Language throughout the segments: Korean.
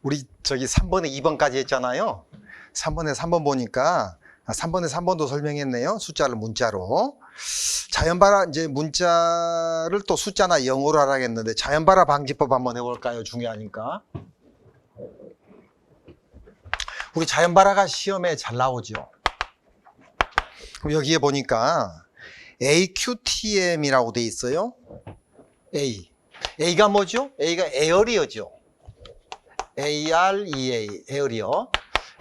우리 저기 3번에 2번까지 했잖아요. 3번에 3번 보니까 3번에 3번도 설명했네요. 숫자를 문자로. 자연발화 이제 문자를 또 숫자나 영어로 하라겠는데 자연발화 방지법 한번 해볼까요? 중요하니까. 우리 자연발화가 시험에 잘 나오죠. 그럼 여기에 보니까 AQTM이라고 돼 있어요. A가 뭐죠? A가 에어리어죠. AREA, 에어리어.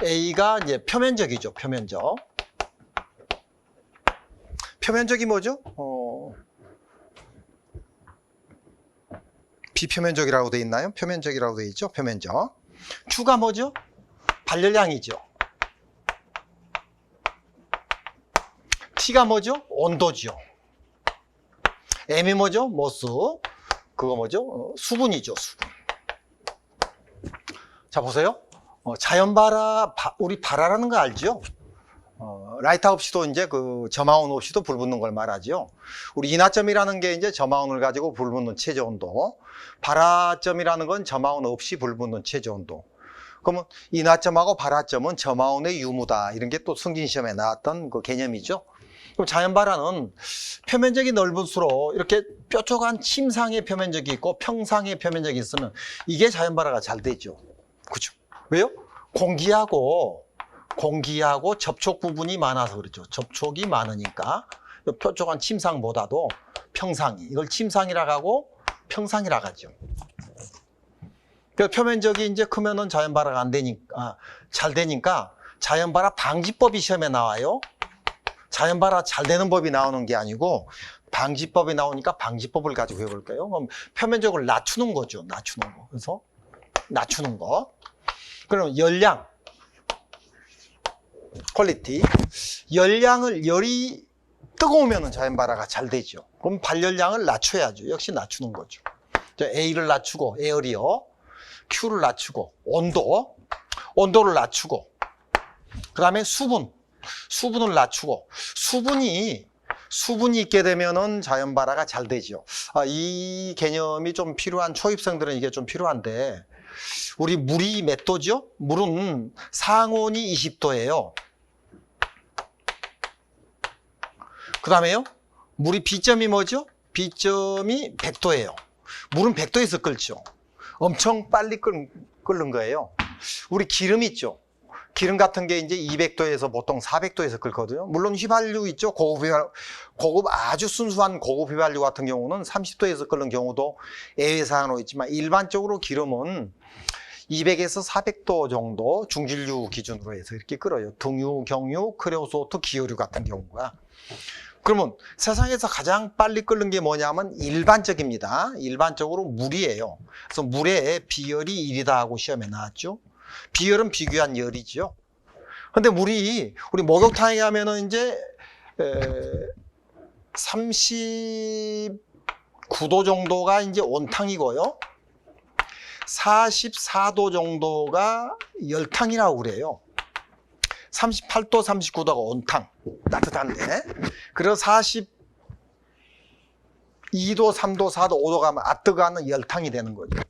A가 이제 표면적이죠, 표면적. 표면적이 뭐죠? 비표면적이라고 돼 있나요? 표면적이라고 돼 있죠, 표면적. Q가 뭐죠? 발열량이죠. T가 뭐죠? 온도죠. M이 뭐죠? 모스. 그거 뭐죠? 수분이죠, 수분. 자, 보세요. 자연발화, 우리 발화라는 거 알죠? 라이터 없이도 이제 그 점화온 없이도 불 붙는 걸 말하죠. 우리 인하점이라는 게 이제 점화온을 가지고 불 붙는 최저 온도. 발화점이라는 건 점화온 없이 불 붙는 최저 온도. 그러면 인하점하고 발화점은 점화온의 유무다. 이런 게 또 승진시험에 나왔던 그 개념이죠. 그럼 자연발화는 표면적이 넓을수록 이렇게 뾰족한 침상의 표면적이 있고 평상의 표면적이 있으면 이게 자연발화가 잘 되죠. 그죠? 왜요? 공기하고 접촉 부분이 많아서 그렇죠. 접촉이 많으니까 뾰족한 침상보다도 평상이, 이걸 침상이라고 하고 평상이라고 하죠. 그 표면적이 이제 크면은 자연발화가 안 되니까, 잘 되니까 자연발화 방지법이 시험에 나와요. 자연발화 잘 되는 법이 나오는 게 아니고 방지법이 나오니까 방지법을 가지고 해볼까요? 그럼 표면적을 낮추는 거죠. 낮추는 거. 그래서 낮추는 거. 그럼 열량, 퀄리티. 열이 뜨거우면 자연발화가 잘 되죠. 그럼 발열량을 낮춰야죠. 역시 낮추는 거죠. A를 낮추고, 에어리어. Q를 낮추고, 온도를 낮추고, 그 다음에 수분을 낮추고, 수분이 있게 되면은 자연발화가 잘 되죠. 이 개념이 좀 필요한 초입생들은 이게 좀 필요한데, 우리 물이 몇 도죠? 물은 상온이 20도예요. 그 다음에요, 물이 B점이 뭐죠? B점이 100도예요. 물은 100도에서 끓죠. 엄청 빨리 끓는 거예요. 우리 기름 있죠? 기름 같은 게 이제 200도에서 보통 400도에서 끓거든요. 물론 휘발유 있죠? 고급 아주 순수한 고급 휘발유 같은 경우는 30도에서 끓는 경우도 예외사항으로 있지만 일반적으로 기름은 200에서 400도 정도 중진류 기준으로 해서 이렇게 끓어요. 등유, 경유, 크레오소트, 기호류 같은 경우가. 그러면 세상에서 가장 빨리 끓는 게 뭐냐면 일반적입니다. 일반적으로 물이에요. 그래서 물에 비열이 1이다 하고 시험에 나왔죠. 비열은 비교한 열이죠. 근데 우리 목욕탕에 가면은 이제 39도 정도가 이제 온탕이고요. 44도 정도가 열탕이라고 그래요. 38도, 39도가 온탕, 따뜻한데. 그래서 42도, 3도, 4도, 5도 가면 뜨거운 열탕이 되는 거죠.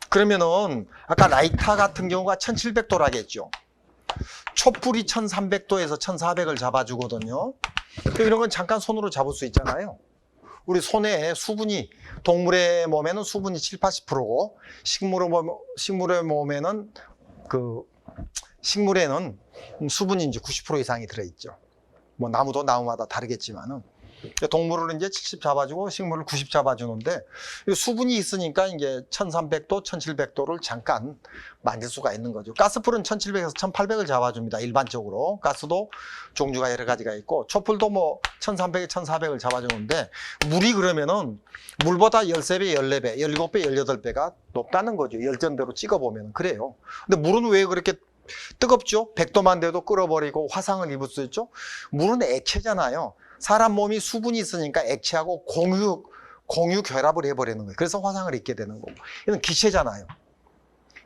그러면은 아까 라이터 같은 경우가 1700도라겠죠. 촛불이 1300도에서 1400을 잡아주거든요. 이런 건 잠깐 손으로 잡을 수 있잖아요. 우리 손에 수분이, 동물의 몸에는 수분이 7, 80%고 식물의 몸에는 식물에는 수분이 이제 90% 이상이 들어있죠. 뭐 나무도 나무마다 다르겠지만은 동물을 이제 70 잡아주고 식물을 90 잡아주는데 수분이 있으니까 이제 1300도, 1700도를 잠깐 만질 수가 있는 거죠. 가스불은 1700에서 1800을 잡아줍니다. 일반적으로. 가스도 종류가 여러 가지가 있고 촛불도 뭐 1300에 1400을 잡아주는데 물이 그러면은 물보다 13배, 14배, 17배, 18배가 높다는 거죠. 열전대로 찍어보면 그래요. 근데 물은 왜 그렇게 뜨겁죠? 100도만 돼도 끓어버리고 화상을 입을 수 있죠? 물은 액체잖아요. 사람 몸이 수분이 있으니까 액체하고 공유 결합을 해버리는 거예요. 그래서 화상을 입게 되는 거고. 이건 기체잖아요.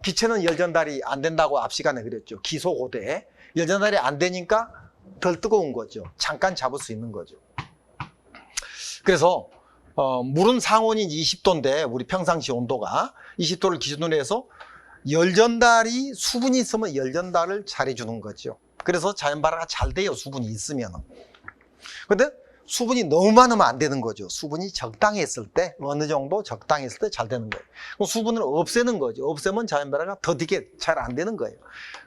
기체는 열전달이 안 된다고 앞 시간에 그랬죠. 기소고대. 열전달이 안 되니까 덜 뜨거운 거죠. 잠깐 잡을 수 있는 거죠. 그래서 물은 상온이 20도인데 우리 평상시 온도가 20도를 기준으로 해서 열 전달이 수분이 있으면 열 전달을 잘해주는 거죠. 그래서 자연 발화가 잘 돼요, 수분이 있으면은. 근데 수분이 너무 많으면 안 되는 거죠. 수분이 적당히 했을 때, 어느 정도 적당히 했을 때 잘 되는 거예요. 그럼 수분을 없애는 거죠. 없애면 자연 발화가 더디게 잘 안 되는 거예요.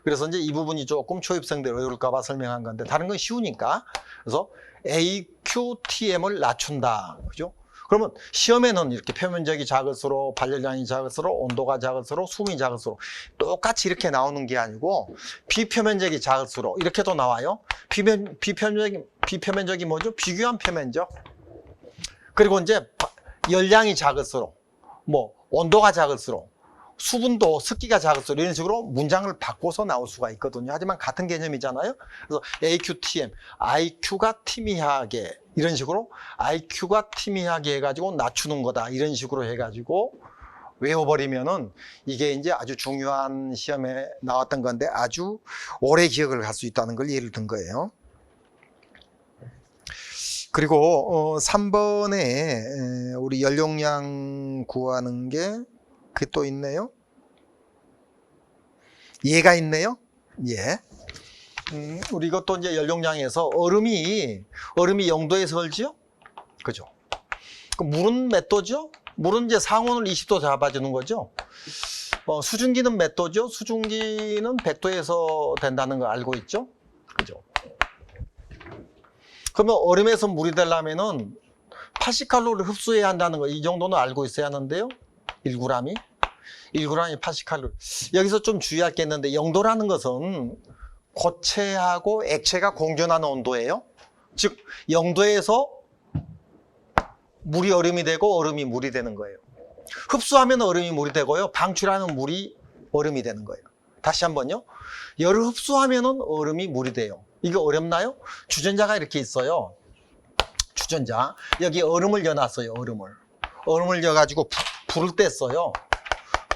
그래서 이제 이 부분이 조금 초입생들 어려울까봐 설명한 건데, 다른 건 쉬우니까. 그래서 AQTM을 낮춘다. 그죠? 그러면 시험에는 이렇게 표면적이 작을수록, 발열량이 작을수록, 온도가 작을수록, 수분이 작을수록 똑같이 이렇게 나오는 게 아니고 비표면적이 작을수록 이렇게도 나와요. 비표면적이 뭐죠? 비교한 표면적. 그리고 이제 열량이 작을수록, 뭐 온도가 작을수록, 수분도 습기가 작을수록 이런 식으로 문장을 바꿔서 나올 수가 있거든요. 하지만 같은 개념이잖아요. 그래서 AQTM, IQ가 티미하게 이런 식으로 IQ가 티미하게 해가지고 낮추는 거다. 이런 식으로 해가지고 외워버리면은 이게 이제 아주 중요한 시험에 나왔던 건데 아주 오래 기억을 할 수 있다는 걸 예를 든 거예요. 그리고 3번에 우리 연용량 구하는 게 그 또 있네요. 얘가 있네요. 예. 우리 이것도 이제 연용량에서 얼음이 0도에서 얼지요? 그죠? 그 물은 몇 도죠? 물은 이제 상온을 20도 잡아주는 거죠. 수증기는 몇 도죠? 수증기는 100도에서 된다는 거 알고 있죠? 그죠? 그러면 얼음에서 물이 되려면은 80칼로리를 흡수해야 한다는 거, 이 정도는 알고 있어야 하는데요. 1g이 80칼로리. 여기서 좀 주의할 게 있는데 0도라는 것은 고체하고 액체가 공존하는 온도예요. 즉 0도에서 물이 얼음이 되고 얼음이 물이 되는 거예요. 흡수하면 얼음이 물이 되고요. 방출하면 물이 얼음이 되는 거예요. 다시 한번요. 열을 흡수하면 얼음이 물이 돼요. 이게 어렵나요? 주전자가 이렇게 있어요. 주전자. 여기 얼음을 넣어놨어요. 얼음을 넣어가지고 불을 뗐어요.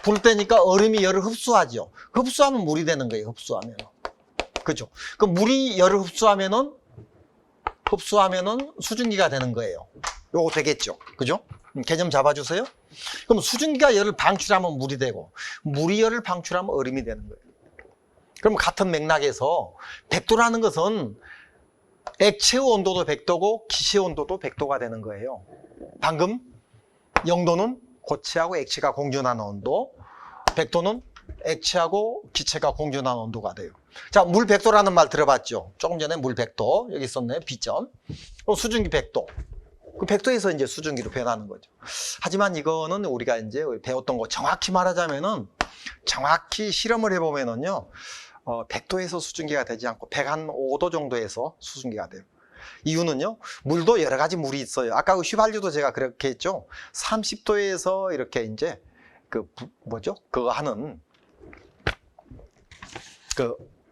불을 떼니까 얼음이 열을 흡수하죠. 흡수하면 물이 되는 거예요. 흡수하면. 그죠? 그럼 물이 열을 흡수하면은 수증기가 되는 거예요. 요거 되겠죠. 그죠? 개념 잡아주세요. 그럼 수증기가 열을 방출하면 물이 되고, 물이 열을 방출하면 얼음이 되는 거예요. 그럼 같은 맥락에서 100도라는 것은 액체의 온도도 100도고 기체의 온도도 100도가 되는 거예요. 방금 0도는 고체하고 액체가 공존하는 온도, 100도는 액체하고 기체가 공존하는 온도가 돼요. 자, 물 100도라는 말 들어봤죠? 조금 전에 물 100도, 여기 있었네요, B점. 수증기 100도. 그 100도에서 이제 수증기로 변하는 거죠. 하지만 이거는 우리가 이제 배웠던 거 정확히 말하자면은, 정확히 실험을 해보면은요, 100도에서 수증기가 되지 않고 105도 정도에서 수증기가 돼요. 이유는요, 물도 여러 가지 물이 있어요. 아까 그 휘발유도 제가 그렇게 했죠. 30도에서 이렇게 이제 그거 하는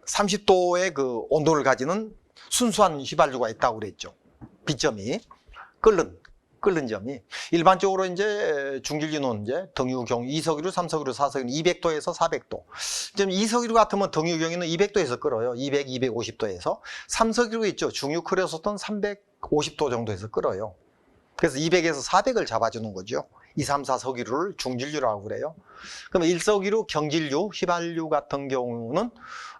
30도의 그 온도를 가지는 순수한 휘발유가 있다고 그랬죠. B점이 끓는 점이. 일반적으로 이제 중질유는 이제 등유경유, 이석유류, 삼석유류, 사석유류 200도에서 400도. 지금 이석유류 같으면 등유경유는 200도에서 끓어요. 200, 250도에서. 삼석유류 있죠. 중유 끓여서던 350도 정도에서 끓어요. 그래서 200에서 400을 잡아주는 거죠. 2, 3, 4 석유를 중질유라고 그래요. 그럼 1석유류, 경질유, 휘발유 같은 경우는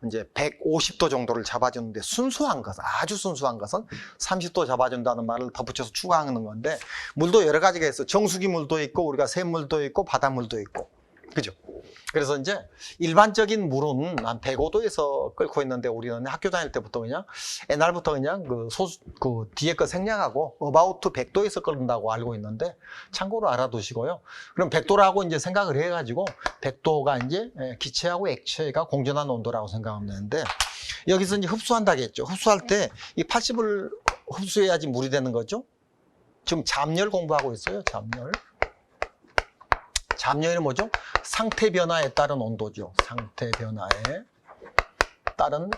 이제 150도 정도를 잡아주는데 순수한 것은, 아주 순수한 것은 30도 잡아준다는 말을 덧붙여서 추가하는 건데, 물도 여러 가지가 있어요. 정수기 물도 있고, 우리가 샘물도 있고, 바닷물도 있고. 그죠? 그래서 이제 일반적인 물은 한 105도에서 끓고 있는데, 우리는 학교 다닐 때부터 그냥 옛날부터 그냥 그 뒤에 거 생략하고 about 100도에서 끓는다고 알고 있는데, 참고로 알아두시고요. 그럼 100도라고 이제 생각을 해가지고 100도가 이제 기체하고 액체가 공존하는 온도라고 생각하면 되는데, 여기서 이제 흡수한다겠죠. 흡수할 때 이 80을 흡수해야지 물이 되는 거죠. 지금 잠열 공부하고 있어요. 잠열이 뭐죠? 상태 변화에 따른 온도죠. 상태 변화에 따른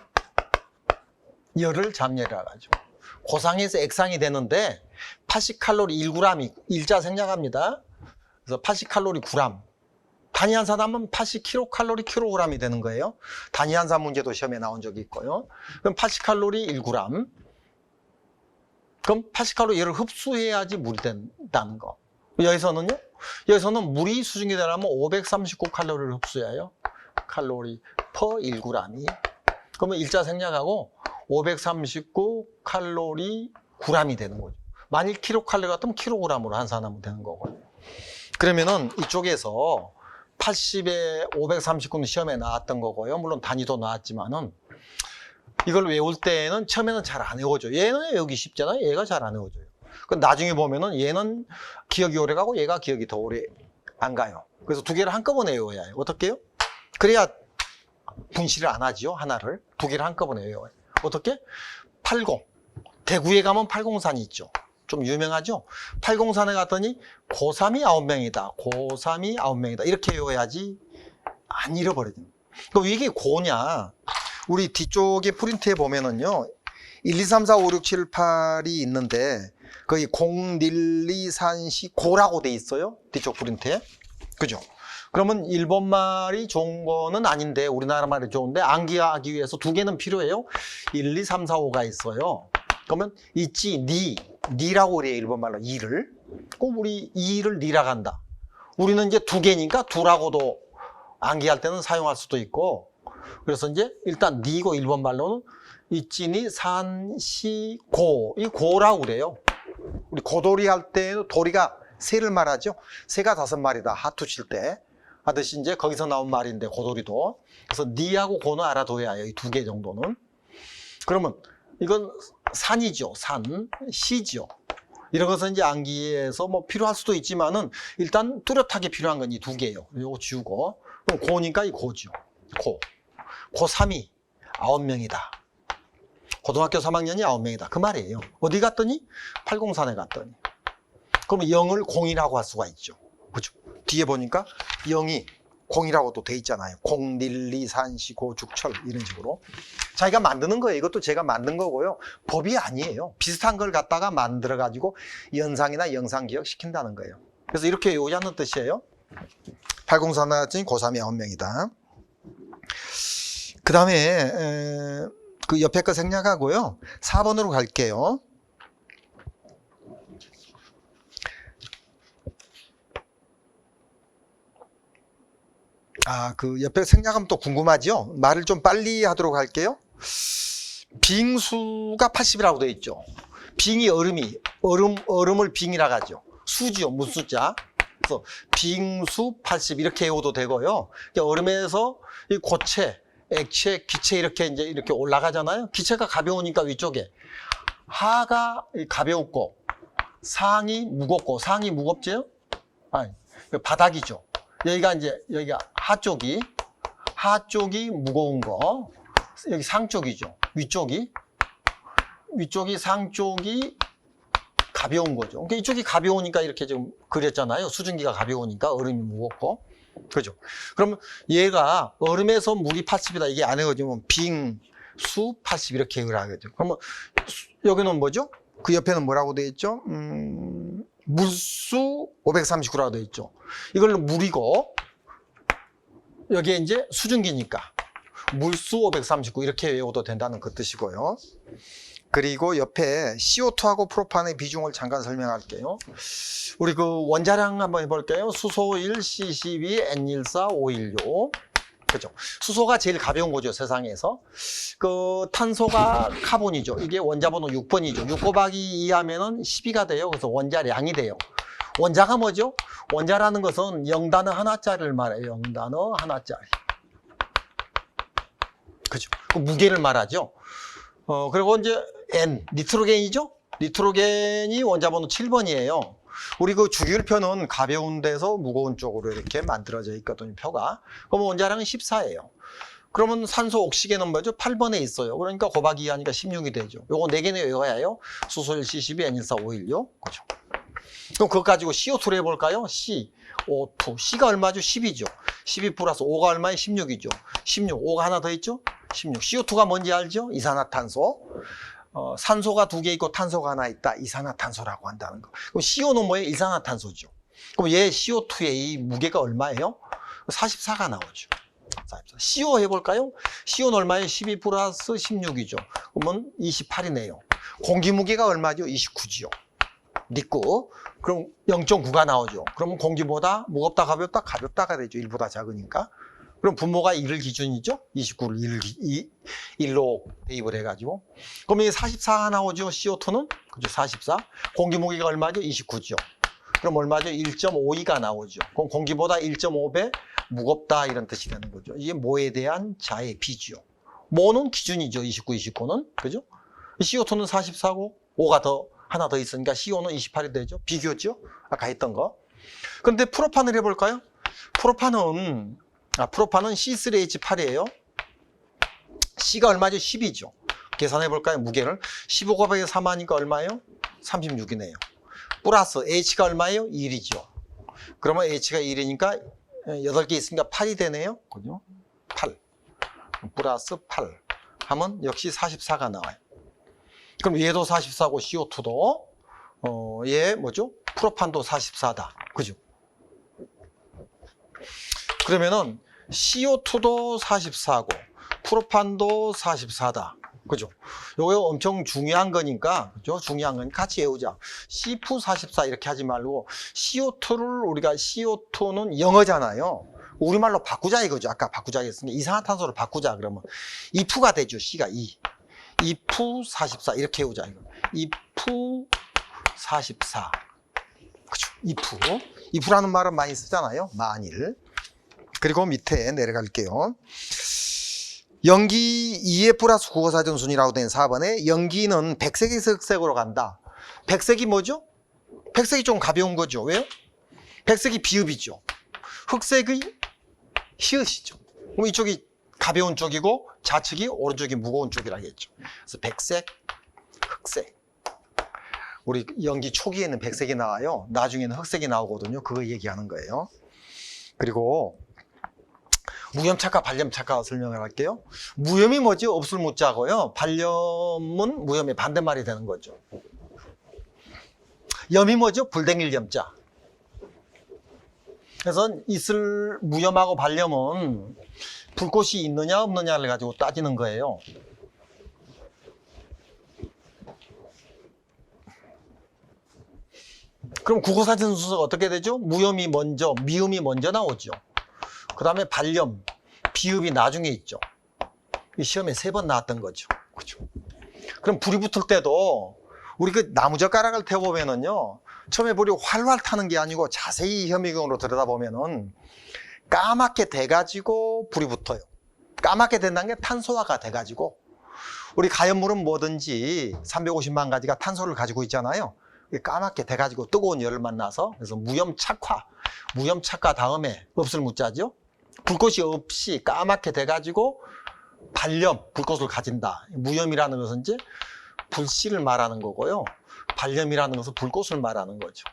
열을 잠열이라고 하죠. 고상에서 액상이 되는데 80칼로리 1g이 일자 생략합니다. 그래서 80칼로리 9g. 단위한산 하면 80kcal kg이 되는 거예요. 단위한산 문제도 시험에 나온 적이 있고요. 그럼 80칼로리 1g. 그럼 80칼로리 열을 흡수해야지 물이 된다는 거. 여기서는 물이 수증기 되려면 539칼로리를 흡수해요. 칼로리 per 1g이. 그러면 일자 생략하고 539 칼로리 g이 되는 거죠. 만일 킬로칼로리 같으면 킬로그램으로 환산하면 되는 거고요. 그러면은 이쪽에서 80에 539는 시험에 나왔던 거고요. 물론 단위도 나왔지만은 이걸 외울 때는 처음에는 잘 안 외워져요. 얘는 외우기 쉽잖아요. 얘가 잘 안 외워져요. 그 나중에 보면은 얘는 기억이 오래 가고 얘가 기억이 더 오래 안 가요. 그래서 두 개를 한꺼번에 외워야 해요. 어떻게 해요? 그래야 분실을 안 하지요. 하나를. 두 개를 한꺼번에 외워요. 어떻게? 80. 대구에 가면 803이 있죠. 좀 유명하죠? 803에 갔더니 고3이 9명이다. 고3이 9명이다. 이렇게 외워야지 안 잃어버려요. 그럼 이게 고냐? 우리 뒤쪽에 프린트에 보면은요. 1, 2, 3, 4, 5, 6, 7, 8이 있는데 거기 0, 1, 2, 3, 4, 고라고 돼 있어요. 뒤쪽 프린트에. 그죠? 그러면 일본 말이 좋은 거는 아닌데 우리나라 말이 좋은데 암기하기 위해서 두 개는 필요해요. 1, 2, 3, 4, 5가 있어요. 그러면 있지, 니라고 그래요. 일본 말로 이를. 꼭 우리 이를 니라 간다. 우리는 이제 두 개니까 두라고도 암기할 때는 사용할 수도 있고 그래서 이제 일단 니고 일본 말로는 있지니 산시고 이 고라고 그래요. 우리 고돌이 할 때는 도리가 새를 말하죠. 새가 5마리다 하투 칠 때 하듯이 이제 거기서 나온 말인데 고돌이도. 그래서 니하고 고는 알아둬야 해요. 이 두 개 정도는. 그러면 이건 산이죠. 산, 시죠. 이런 것은 이제 암기에서 뭐 필요할 수도 있지만은 일단 뚜렷하게 필요한 건 이 두 개예요. 이거 지우고. 그럼 고니까 이 고죠. 고3이 9명이다. 고등학교 3학년이 9명이다. 그 말이에요. 어디 갔더니? 803에 갔더니. 그러면 0을 0이라고 할 수가 있죠. 그죠? 뒤에 보니까 0이 0이라고도 돼 있잖아요. 0, 1, 2, 3, 4, 5, 6, 7 이런 식으로. 자기가 만드는 거예요. 이것도 제가 만든 거고요. 법이 아니에요. 비슷한 걸 갖다가 만들어가지고 연상이나 영상 기억 시킨다는 거예요. 그래서 이렇게 외우자는 뜻이에요. 803 나왔더니 고3이 9명이다. 그 다음에 그 옆에 거 생략하고요. 4번으로 갈게요. 그 옆에 생략하면 또 궁금하죠? 말을 좀 빨리 하도록 할게요. 빙수가 80이라고 되어 있죠. 빙이 얼음을 빙이라고 하죠. 수지요, 무수자. 그래서 빙수 80 이렇게 외워도 되고요. 얼음에서 이 고체, 액체, 기체 이렇게 올라가잖아요. 기체가 가벼우니까 위쪽에 하가 가벼웠고 상이 무겁고 상이 무겁죠? 아니, 바닥이죠. 여기가 하 쪽이 무거운 거, 여기 상 쪽이죠. 위쪽이 상 쪽이 가벼운 거죠. 그러니까 이쪽이 가벼우니까 이렇게 지금 그렸잖아요. 수증기가 가벼우니까 얼음이 무겁고. 그죠? 그러면 얘가 얼음에서 물이 80이다. 이게 안 해가지고 빙수 80 이렇게 얘기를 하겠죠. 그러면 여기는 뭐죠? 그 옆에는 뭐라고 되어 있죠? 물수 539라고 되어 있죠. 이걸로 물이고 여기에 이제 수증기니까 물수 539 이렇게 외워도 된다는 그 뜻이고요. 그리고 옆에 CO2하고 프로판의 비중을 잠깐 설명할게요. 우리 그 원자량 한번 해볼까요? 수소 1, C12, N14, O16. 그죠? 수소가 제일 가벼운 거죠, 세상에서. 그 탄소가 카본이죠. 이게 원자번호 6번이죠. 6 곱하기 2 하면은 12가 돼요. 그래서 원자량이 돼요. 원자가 뭐죠? 원자라는 것은 0단어 하나짜리를 말해요. 0단어 하나짜리. 그죠? 그 무게를 말하죠. 그리고 이제 N, 니트로겐이죠? 니트로겐이 원자번호 7번이에요. 우리 그 주기율표는 가벼운 데서 무거운 쪽으로 이렇게 만들어져 있거든요, 표가. 그러면 원자량은 14예요. 그러면 산소 옥시겐은 뭐죠? 8번에 있어요. 그러니까 곱하기 2 하니까 16이 되죠. 요거 4개는 외워야 해요. 수소 1, C12, N14, O16. 그죠? 그럼 그거 가지고 CO2를 해볼까요? CO2. C가 얼마죠? 10이죠. 12 플러스 5가 얼마예요? 16이죠. 16. 5가 하나 더 있죠? 16. CO2가 뭔지 알죠? 이산화탄소. 산소가 2개 있고 탄소가 하나 있다. 이산화탄소라고 한다는 거. 그럼 CO는 뭐예요? 이산화탄소죠. 그럼 얘 CO2의 이 무게가 얼마예요? 44가 나오죠. 44. CO 해볼까요? CO는 얼마예요? 12 플러스 16이죠. 그러면 28이네요. 공기 무게가 얼마죠? 29지요. 니꾸. 그럼 0.9가 나오죠. 그러면 공기보다 무겁다, 가볍다? 가볍다가 되죠. 1보다 작으니까. 그럼 분모가 1을 기준이죠? 29를 1로 대입을 해가지고. 그럼 이게 44가 나오죠? CO2는? 그죠? 44. 공기 무게가 얼마죠? 29죠. 그럼 얼마죠? 1.52가 나오죠. 그럼 공기보다 1.5배 무겁다 이런 뜻이 되는 거죠. 이게 모에 대한 자의 비죠. 모는 기준이죠. 29는. 그죠? CO2는 44고 5가 하나 더 있으니까 CO는 28이 되죠. 비교죠. 아까 했던 거. 그런데 프로판을 해볼까요? 프로판은 C3H8이에요. C가 얼마죠? 10이죠. 계산해볼까요? 무게를. 15 곱하기 3 하니까 얼마예요? 36이네요. 플러스 H가 얼마예요? 1이죠. 그러면 H가 1이니까 8개 있으니까 8이 되네요. 그죠? 8. 플러스 8 하면 역시 44가 나와요. 그럼 얘도 44고 CO2도 얘 뭐죠? 프로판도 44다. 그죠? 그러면은 CO2도 44고 프로판도 44다. 그죠? 요거 엄청 중요한 거니까, 그죠? 중요한 건 같이 외우자. C244 이렇게 하지 말고 CO2를 우리가 CO2는 영어잖아요. 우리말로 바꾸자 이거죠. 아까 바꾸자 했으니까 이산화탄소를 바꾸자 그러면 이프가 되죠. C가 2. 이프 44 이렇게 외우자 이거. 이프 44. 그죠? 이프라는 말은 많이 쓰잖아요. 만일. 그리고 밑에 내려갈게요. 염기 2에 플러스 국어사전 순이라고 된 4번에 염기는 백색에서 흑색으로 간다. 백색이 뭐죠? 백색이 좀 가벼운 거죠. 왜요? 백색이 비읍이죠. 흑색이 히읗이죠. 그럼 이쪽이 가벼운 쪽이고 좌측이 오른쪽이 무거운 쪽이라겠죠. 그래서 백색, 흑색. 우리 연기 초기에는 백색이 나와요. 나중에는 흑색이 나오거든요. 그거 얘기하는 거예요. 그리고 무염착화, 발염착화 설명을 할게요. 무염이 뭐지? 없을 무자고요. 발염은 무염의 반대말이 되는 거죠. 염이 뭐죠? 불댕길 염자. 그래서 있을 무염하고 발염은 불꽃이 있느냐 없느냐를 가지고 따지는 거예요. 그럼 국어사전 순서가 어떻게 되죠? 무염이 먼저, 미음이 먼저 나오죠. 그 다음에 발염, 비읍이 나중에 있죠. 시험에 3번 나왔던 거죠. 그죠? 그럼 불이 붙을 때도 우리 그 나무젓가락을 태워보면은요, 처음에 불이 활활 타는 게 아니고 자세히 현미경으로 들여다보면은 까맣게 돼가지고 불이 붙어요. 까맣게 된다는 게 탄소화가 돼가지고, 우리 가연물은 뭐든지 350만 가지가 탄소를 가지고 있잖아요. 까맣게 돼가지고 뜨거운 열을 만나서, 그래서 무염착화 다음에 없을 무자죠. 불꽃이 없이 까맣게 돼가지고 발염, 불꽃을 가진다. 무염이라는 것은 이제 불씨를 말하는 거고요. 발염이라는 것은 불꽃을 말하는 거죠.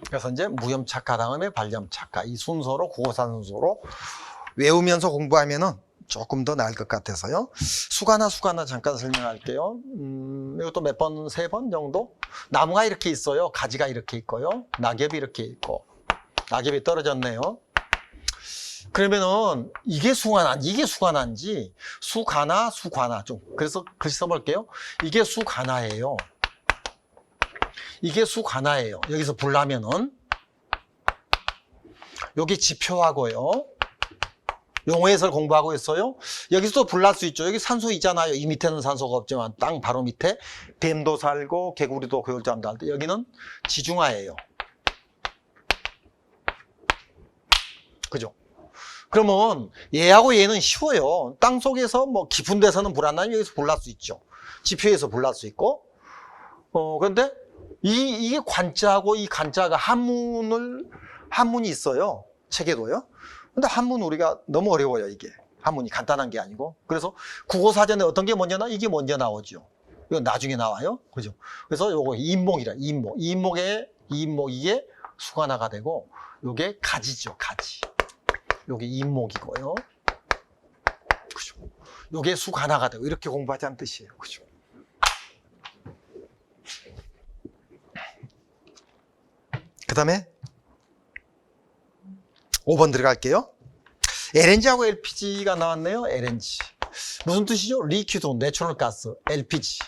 그래서 이제 무염착화 다음에 발염착화, 이 순서로, 국어사 순서로 외우면서 공부하면은 조금 더 나을 것 같아서요. 수가나 잠깐 설명할게요. 이것도 몇 번, 3번 정도? 나무가 이렇게 있어요. 가지가 이렇게 있고요. 낙엽이 이렇게 있고. 낙엽이 떨어졌네요. 그러면은 이게 수관한지 수가나 좀, 그래서 글씨 써볼게요. 이게 수가나예요. 이게 수가나예요. 여기서 불나면은 여기 지표하고요. 용어 해설 공부하고 있어요. 여기서도 불날 수 있죠. 여기 산소 있잖아요. 이 밑에는 산소가 없지만 땅 바로 밑에 뱀도 살고 개구리도 고열잠도 할 때 여기는 지중하예요. 그죠? 그러면 얘하고 얘는 쉬워요. 땅 속에서 뭐 깊은 데서는 불 안 나면 여기서 불날 수 있죠. 지표에서 불날 수 있고. 그런데 이게 관자하고 이 간자가 한문이 있어요. 책에도요. 근데 한문 우리가 너무 어려워요, 이게. 한문이 간단한 게 아니고. 그래서 국어사전에 어떤 게 먼저 이게 먼저 나오죠. 이건 나중에 나와요. 그죠? 그래서 요거 인목이라, 인목 이게 수관화가 되고, 요게 가지죠, 가지. 요게 인목이고요. 그죠? 요게 수관화가 되고, 이렇게 공부하자는 뜻이에요. 그죠? 그 다음에 5번 들어갈게요. LNG하고 LPG가 나왔네요. LNG. 무슨 뜻이죠? 리퀴드 내추럴 가스, LPG.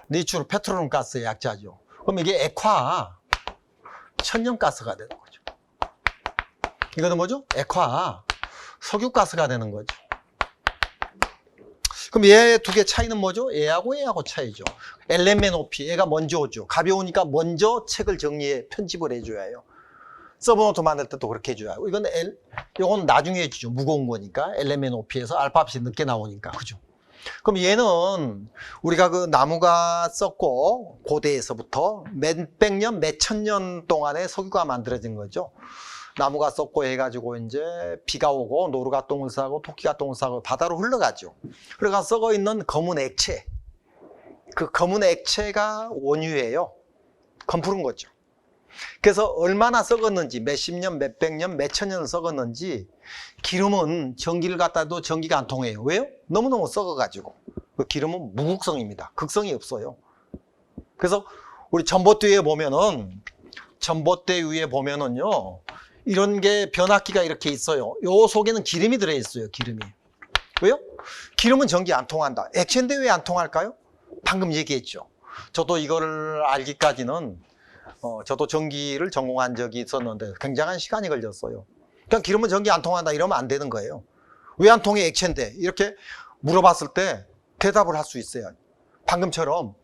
리추럴 페트롤 가스의 약자죠. 그럼 이게 액화 천연가스가 되는 거죠. 이거는 뭐죠? 액화, 석유가스가 되는 거죠. 그럼 얘 두 개 차이는 뭐죠? 얘하고 차이죠. LMNOP, 얘가 먼저 오죠. 가벼우니까 먼저 책을 정리해 편집을 해줘야 해요. 서브노트 만들 때도 그렇게 해줘야 해요. 이건 나중에 해주죠. 무거운 거니까. LMNOP에서 알파벳이 늦게 나오니까. 그죠? 그럼 얘는 우리가 그 나무가 썩고 고대에서부터 몇백 년, 몇천 년 동안에 석유가 만들어진 거죠. 나무가 썩고 해가지고 이제 비가 오고 노루가 똥을 싸고 토끼가 똥을 싸고 바다로 흘러가죠. 그러가 썩어 있는 검은 액체, 그 검은 액체가 원유예요. 검푸른 거죠. 그래서 얼마나 썩었는지, 몇십 년, 몇백 년, 몇천 년 썩었는지 기름은 전기를 갖다 도 전기가 안 통해요. 왜요? 너무너무 썩어가지고. 그 기름은 무극성입니다. 극성이 없어요. 그래서 우리 전봇대 위에 보면은, 전봇대 위에 보면은요, 이런 게 변압기가 이렇게 있어요. 요 속에는 기름이 들어있어요. 기름이. 왜요? 기름은 전기 안 통한다. 액체인데 왜 안 통할까요? 방금 얘기했죠. 저도 이거를 알기까지는 저도 전기를 전공한 적이 있었는데 굉장한 시간이 걸렸어요. 그냥 기름은 전기 안 통한다 이러면 안 되는 거예요. 왜 안 통해? 액체인데. 이렇게 물어봤을 때 대답을 할 수 있어요. 방금처럼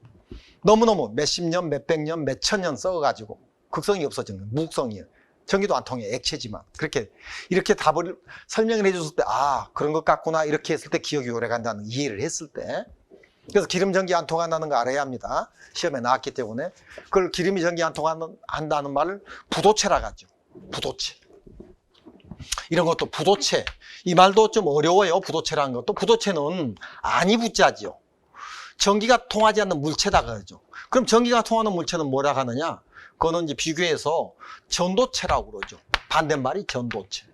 너무너무 몇십 년, 몇백 년, 몇천 년 썩어가지고 극성이 없어진 거예요. 무극성이에요. 전기도 안 통해. 액체지만. 이렇게 답을 설명을 해줬을 때, 아, 그런 것 같구나. 이렇게 했을 때 기억이 오래 간다는 이해를 했을 때. 그래서 기름 전기 안 통한다는 거 알아야 합니다. 시험에 나왔기 때문에. 그걸 기름이 전기 안 통한다는 말을 부도체라고 하죠. 부도체. 이런 것도 부도체. 이 말도 좀 어려워요. 부도체라는 것도. 부도체는 안이 붙자죠. 전기가 통하지 않는 물체다 그러죠. 그럼 전기가 통하는 물체는 뭐라 하느냐? 그거는 이제 비교해서 전도체라고 그러죠. 반대말이 전도체.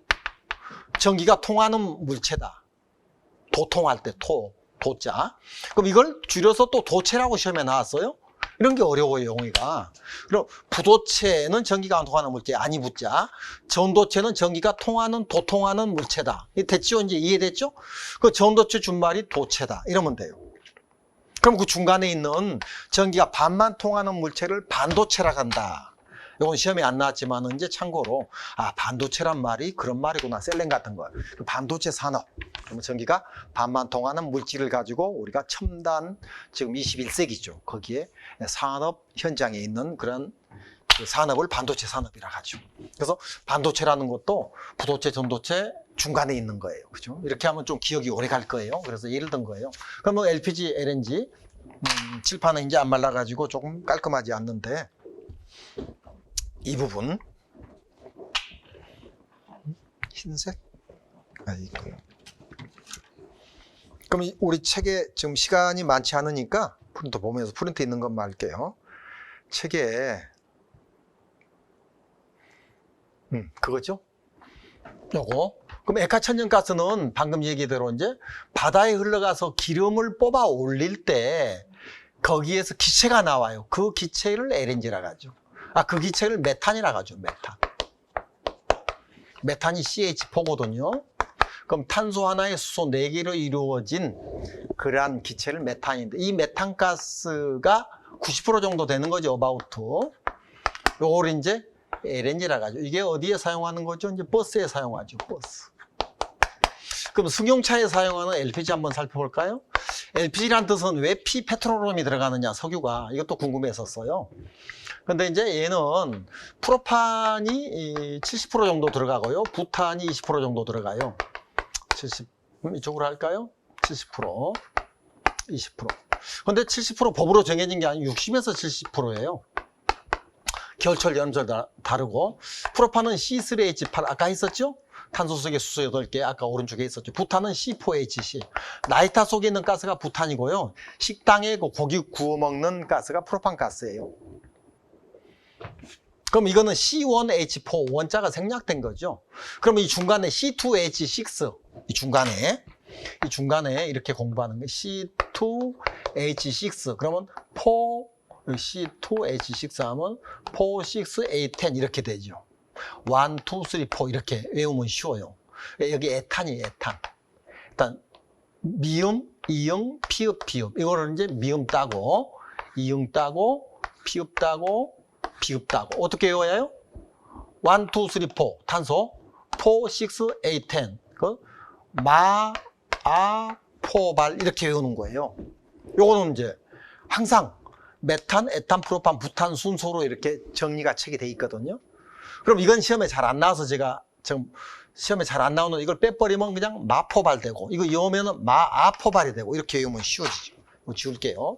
전기가 통하는 물체다. 도통할 때 도자. 그럼 이걸 줄여서 또 도체라고 시험에 나왔어요. 이런 게 어려워요, 용어가. 그럼 부도체는 전기가 안 통하는 물체, 안이 붙자. 전도체는 전기가 통하는, 도통하는 물체다. 됐죠? 이제 이해됐죠? 그 전도체 준말이 도체다. 이러면 돼요. 그럼 그 중간에 있는 전기가 반만 통하는 물체를 반도체라고 한다. 이건 시험에 안 나왔지만 이제 참고로 반도체란 말이 그런 말이구나. 셀렌 같은 거. 반도체 산업. 그러면 전기가 반만 통하는 물질을 가지고 우리가 첨단 지금 21세기죠. 거기에 산업 현장에 있는 그런 그 산업을 반도체 산업이라 하죠. 그래서 반도체라는 것도 부도체, 전도체 중간에 있는 거예요. 그죠? 이렇게 하면 좀 기억이 오래 갈 거예요. 그래서 예를 든 거예요. 그러면 LPG, LNG 칠판은 이제 안 말라가지고 조금 깔끔하지 않는데 이 부분 흰색 이거요. 그럼 우리 책에 지금 시간이 많지 않으니까 프린터 보면서 프린트 있는 것만 할게요. 책에 그거죠? 요거. 그럼 액화천연가스는 방금 얘기대로 이제 바다에 흘러가서 기름을 뽑아 올릴 때 거기에서 기체가 나와요. 그 기체를 LNG라고 하죠. 그 기체를 메탄이라고 하죠. 메탄. 메탄이 CH4거든요. 그럼 탄소 하나에 수소 4개로 이루어진 그러한 기체를 메탄인데 이 메탄가스가 90% 정도 되는 거죠. 어바우트. 요걸 이제 LNG라고 하죠. 이게 어디에 사용하는 거죠? 이제 버스에 사용하죠. 버스. 그럼 승용차에 사용하는 LPG 한번 살펴볼까요? LPG란 뜻은 왜 페트롤럼이 들어가느냐, 석유가. 이것도 궁금했었어요. 근데 이제 얘는 프로판이 70% 정도 들어가고요. 부탄이 20% 정도 들어가요. 70, 이쪽으로 할까요? 70%, 20%. 근데 70% 법으로 정해진 게 아니고 60에서 70%예요. 겨울철, 여름철 다르고. 프로판은 C3H8 아까 있었죠? 탄소 속에 수소 8개 아까 오른쪽에 있었죠. 부탄은 C4H10. 라이터 속에 있는 가스가 부탄이고요. 식당에 고기 구워 먹는 가스가 프로판 가스예요. 그럼 이거는 C1H4 원자가 생략된 거죠. 그럼 이 중간에 C2H6 이 중간에 이렇게 공부하는 거 C2H6 그러면 4 C2H6 하면 4, 6, 8, 10 이렇게 되죠. 1, 2, 3, 4 이렇게 외우면 쉬워요. 여기 에탄이에요. 에탄. 일단 미음, 이응, 피읍, 비읍 이거를 이제 미음 따고 이응 따고 피읍 따고 비읍 따고 어떻게 외워야 해요? 1, 2, 3, 4 탄소 4, 4, 6, 8, 10. 그 마아포발 이렇게 외우는 거예요. 요거는 이제 항상 메탄, 에탄, 프로판, 부탄 순서로 이렇게 정리가 책이 돼 있거든요. 그럼 이건 시험에 잘 안 나와서 제가 지금 시험에 잘 안 나오는 이걸 빼버리면 그냥 마포발 되고, 이거 외우면은 마아포발이 되고, 이렇게 외우면 쉬워지죠. 이거 지울게요.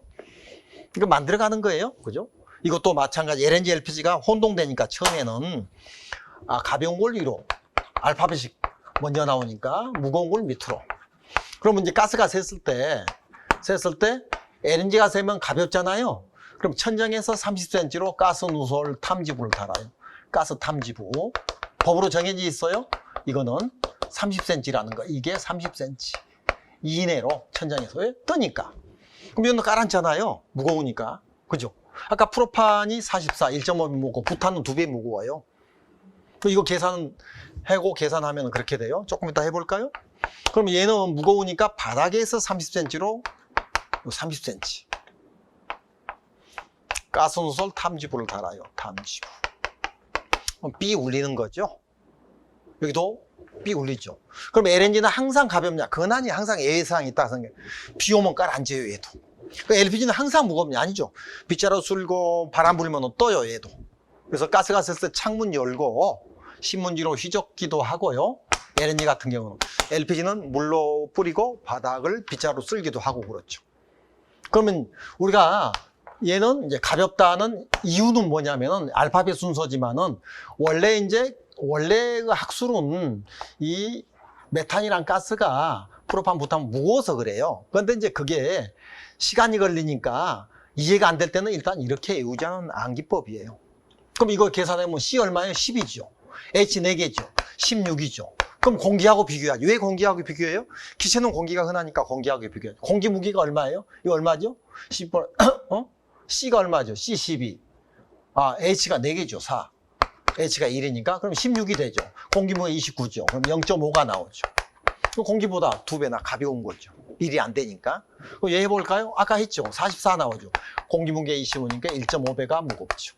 이거 만들어가는 거예요. 그죠? 이것도 마찬가지. LNG, LPG가 혼동되니까 처음에는 가벼운 걸 위로, 알파벳이 먼저 나오니까 무거운 걸 밑으로. 그러면 이제 가스가 셌을 때 LNG가 세면 가볍잖아요. 그럼 천정에서 30cm로 가스 누설 탐지부를 달아요. 가스 탐지부. 법으로 정해져 있어요. 이거는 30cm라는 거. 이게 30cm 이내로 천장에서 뜨니까. 그럼 이건 깔았잖아요. 무거우니까. 그죠? 아까 프로판이 44, 1.5배 무겁고 부탄은 2배 무거워요. 이거 계산하면 그렇게 돼요. 조금 이따 해볼까요? 그럼 얘는 무거우니까 바닥에서 30cm로 30cm. 가스누설 탐지부를 달아요. 탐지부. B 울리는 거죠. 여기도 B 울리죠. 그럼 LNG는 항상 가볍냐? 근한이 항상 예외사항이 있다. 비 오면 깔아앉아요, 얘도. LPG는 항상 무겁냐? 아니죠. 빗자루 쓸고 바람 불면 떠요, 얘도. 그래서 가스가 샜을 때 창문 열고 신문지로 휘젓기도 하고요. LNG 같은 경우는. LPG는 물로 뿌리고 바닥을 빗자루 쓸기도 하고 그렇죠. 그러면 우리가 얘는 이제 가볍다는 이유는 뭐냐면은 알파벳 순서지만은 원래 그 학술은 이 메탄이란 가스가 프로판, 부탄 무거워서 그래요. 그런데 이제 그게 시간이 걸리니까 이해가 안 될 때는 일단 이렇게 외우자는 암기법이에요. 그럼 이거 계산하면 C 얼마예요? 10이죠. H 4개죠. 16이죠. 그럼 공기하고 비교해야죠. 왜 공기하고 비교해요? 기체는 공기가 흔하니까 공기하고 비교해야죠. 공기 무게가 얼마예요? 이거 얼마죠? 10번, C가 얼마죠? C 12. H가 4개죠. 4. H가 1이니까 그럼 16이 되죠. 공기 무게 29죠. 그럼 0.5가 나오죠. 공기보다 2배나 가벼운 거죠. 1이 안 되니까. 그럼 얘 해볼까요? 아까 했죠. 44 나오죠. 공기 무게 25니까 1.5배가 무겁죠.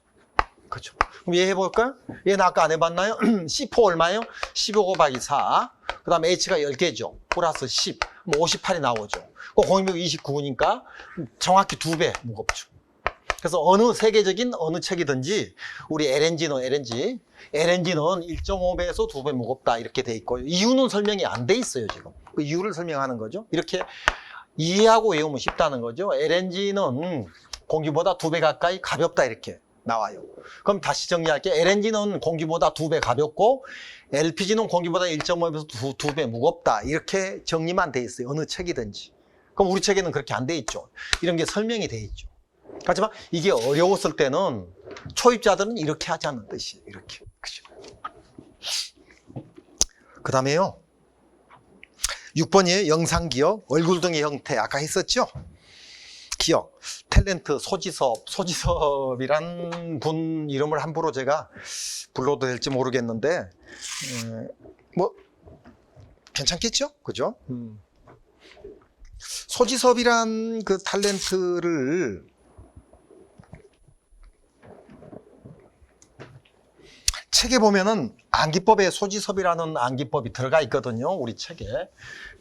그렇죠. 그럼 얘 해볼까요? 얘는 아까 안 해봤나요? C4 얼마예요? 15 곱하기 4. 그 다음에 H가 10개죠. 플러스 10. 58이 나오죠. 공기무게 29니까 정확히 2배 무겁죠. 그래서 어느 세계적인 어느 책이든지 우리 LNG는 1.5배에서 2배 무겁다 이렇게 돼 있고요. 이유는 설명이 안 돼 있어요, 지금. 그 이유를 설명하는 거죠. 이렇게 이해하고 외우면 쉽다는 거죠. LNG는 공기보다 2배 가까이 가볍다 이렇게 나와요. 그럼 다시 정리할게요. LNG는 공기보다 2배 가볍고 LPG는 공기보다 1.5배에서 2배 무겁다 이렇게 정리만 돼 있어요. 어느 책이든지. 그럼 우리 책에는 그렇게 안 돼 있죠. 이런 게 설명이 돼 있죠. 하지만 이게 어려웠을 때는 초입자들은 이렇게 하자는 뜻이에요. 이렇게. 그죠? 그 다음에요. 6번이에요. 영상기억, 얼굴 등의 형태. 아까 했었죠? 기억, 탤런트, 소지섭이란 분 이름을 함부로 제가 불러도 될지 모르겠는데, 뭐, 괜찮겠죠? 그죠? 소지섭이란 그 탤런트를 책에 보면은 암기법에 소지섭이라는 암기법이 들어가 있거든요. 우리 책에.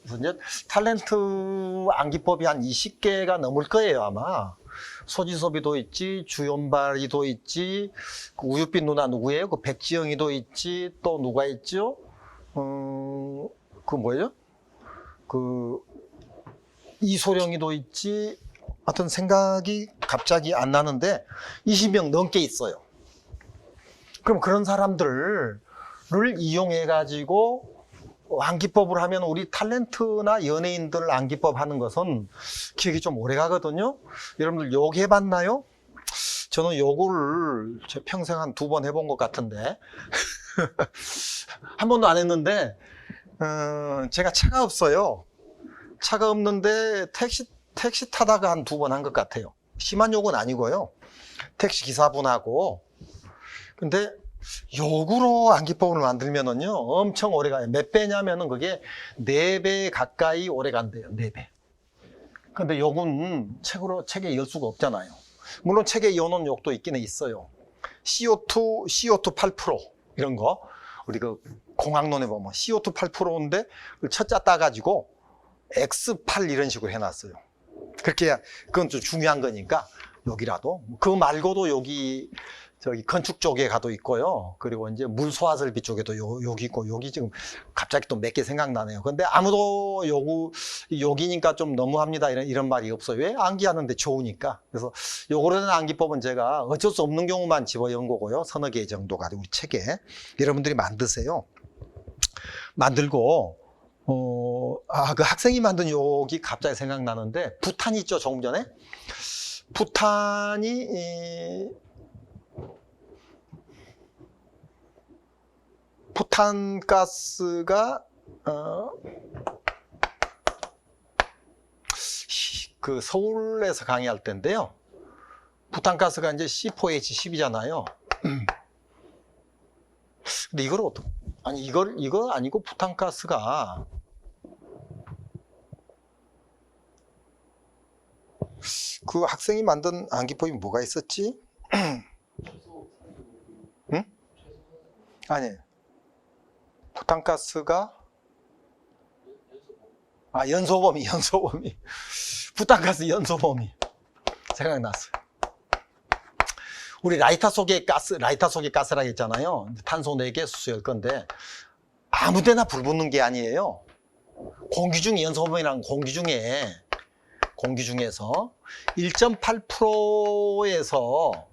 그래서 이제 탤런트 암기법이 한 20개가 넘을 거예요, 아마. 소지섭이도 있지, 주연발이도 있지, 그 우유빛 누나 누구예요? 그 백지영이도 있지, 또 누가 있죠? 그 뭐예요? 그 이소령이도 있지. 하여튼 생각이 갑자기 안 나는데 20명 넘게 있어요. 그럼 그런 사람들을 이용해가지고 암기법을 하면 우리 탤런트나 연예인들 암기법 하는 것은 기억이 좀 오래 가거든요. 여러분들 욕 해봤나요? 저는 욕을 제 평생 한 2번 해본 것 같은데 한 번도 안 했는데 제가 차가 없어요. 차가 없는데 택시 타다가 한 2번 한 것 같아요. 심한 욕은 아니고요. 택시 기사분하고. 근데 욕으로 암기법을 만들면은요 엄청 오래 가요. 몇 배냐면은 그게 4배 가까이 오래 간대요. 4배. 근데 욕은 책에 열 수가 없잖아요. 물론 책에 여는 욕도 있기는 있어요. CO2 8% 이런 거 우리 그 공학론에 보면 CO2 8%인데 첫자 따가지고 X8 이런 식으로 해놨어요. 그렇게 그건 좀 중요한 거니까 여기라도. 그 말고도 여기 저기 건축 쪽에 가도 있고요. 그리고 이제 물 소화 설비 쪽에도 여기 있고, 여기 지금 갑자기 또 몇 개 생각나네요. 근데 아무도 여기니까 좀 너무합니다 이런 말이 없어요. 왜? 암기하는데 좋으니까. 그래서 요거로 된 암기법은 제가 어쩔 수 없는 경우만 집어연 거고요. 서너 개 정도 가지고 우리 책에 여러분들이 만드세요. 만들고 그 학생이 만든 여기 갑자기 생각나는데, 부탄 있죠, 조금 전에? 부탄가스가 그 서울에서 강의할 때인데요. 부탄가스가 이제 C4H10이잖아요. 근데 이걸 어떻게, 아니 이거 아니고 부탄가스가 그 학생이 만든 암기법이 뭐가 있었지? 응? 아니, 부탄가스가 연소범위 부탄가스 연소범위 생각났어요. 우리 라이터 속에 가스라고 했잖아요. 탄소 4개, 수소 10개인데 아무데나 불 붙는 게 아니에요. 공기 중에 연소범위라는 공기 중에서 1.8%에서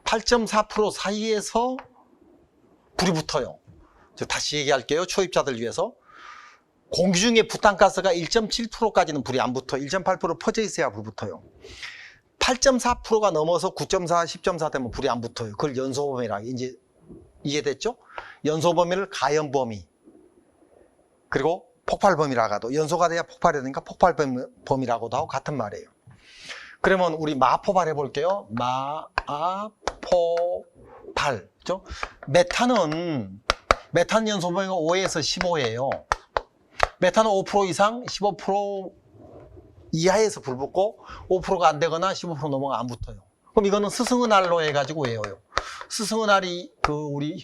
8.4% 사이에서 불이 붙어요. 다시 얘기할게요. 초입자들 위해서. 공기 중에 부탄가스가 1.7%까지는 불이 안 붙어요. 1.8% 퍼져 있어야 불 붙어요. 8.4%가 넘어서 9.4, 10.4 되면 불이 안 붙어요. 그걸 연소범위라. 이제 이해됐죠? 연소범위를 가연범위, 그리고 폭발범위라고 하도, 연소가 돼야 폭발이 되니까 폭발범위라고도 하고 같은 말이에요. 그러면 우리 마포발 해볼게요. 마포발. 그죠? 메탄 연소범위가 5에서 15예요. 메탄은 5% 이상, 15% 이하에서 불 붙고 5%가 안 되거나 15% 넘어가 안 붙어요. 그럼 이거는 스승은알로 해가지고 외워요. 스승은알이 우리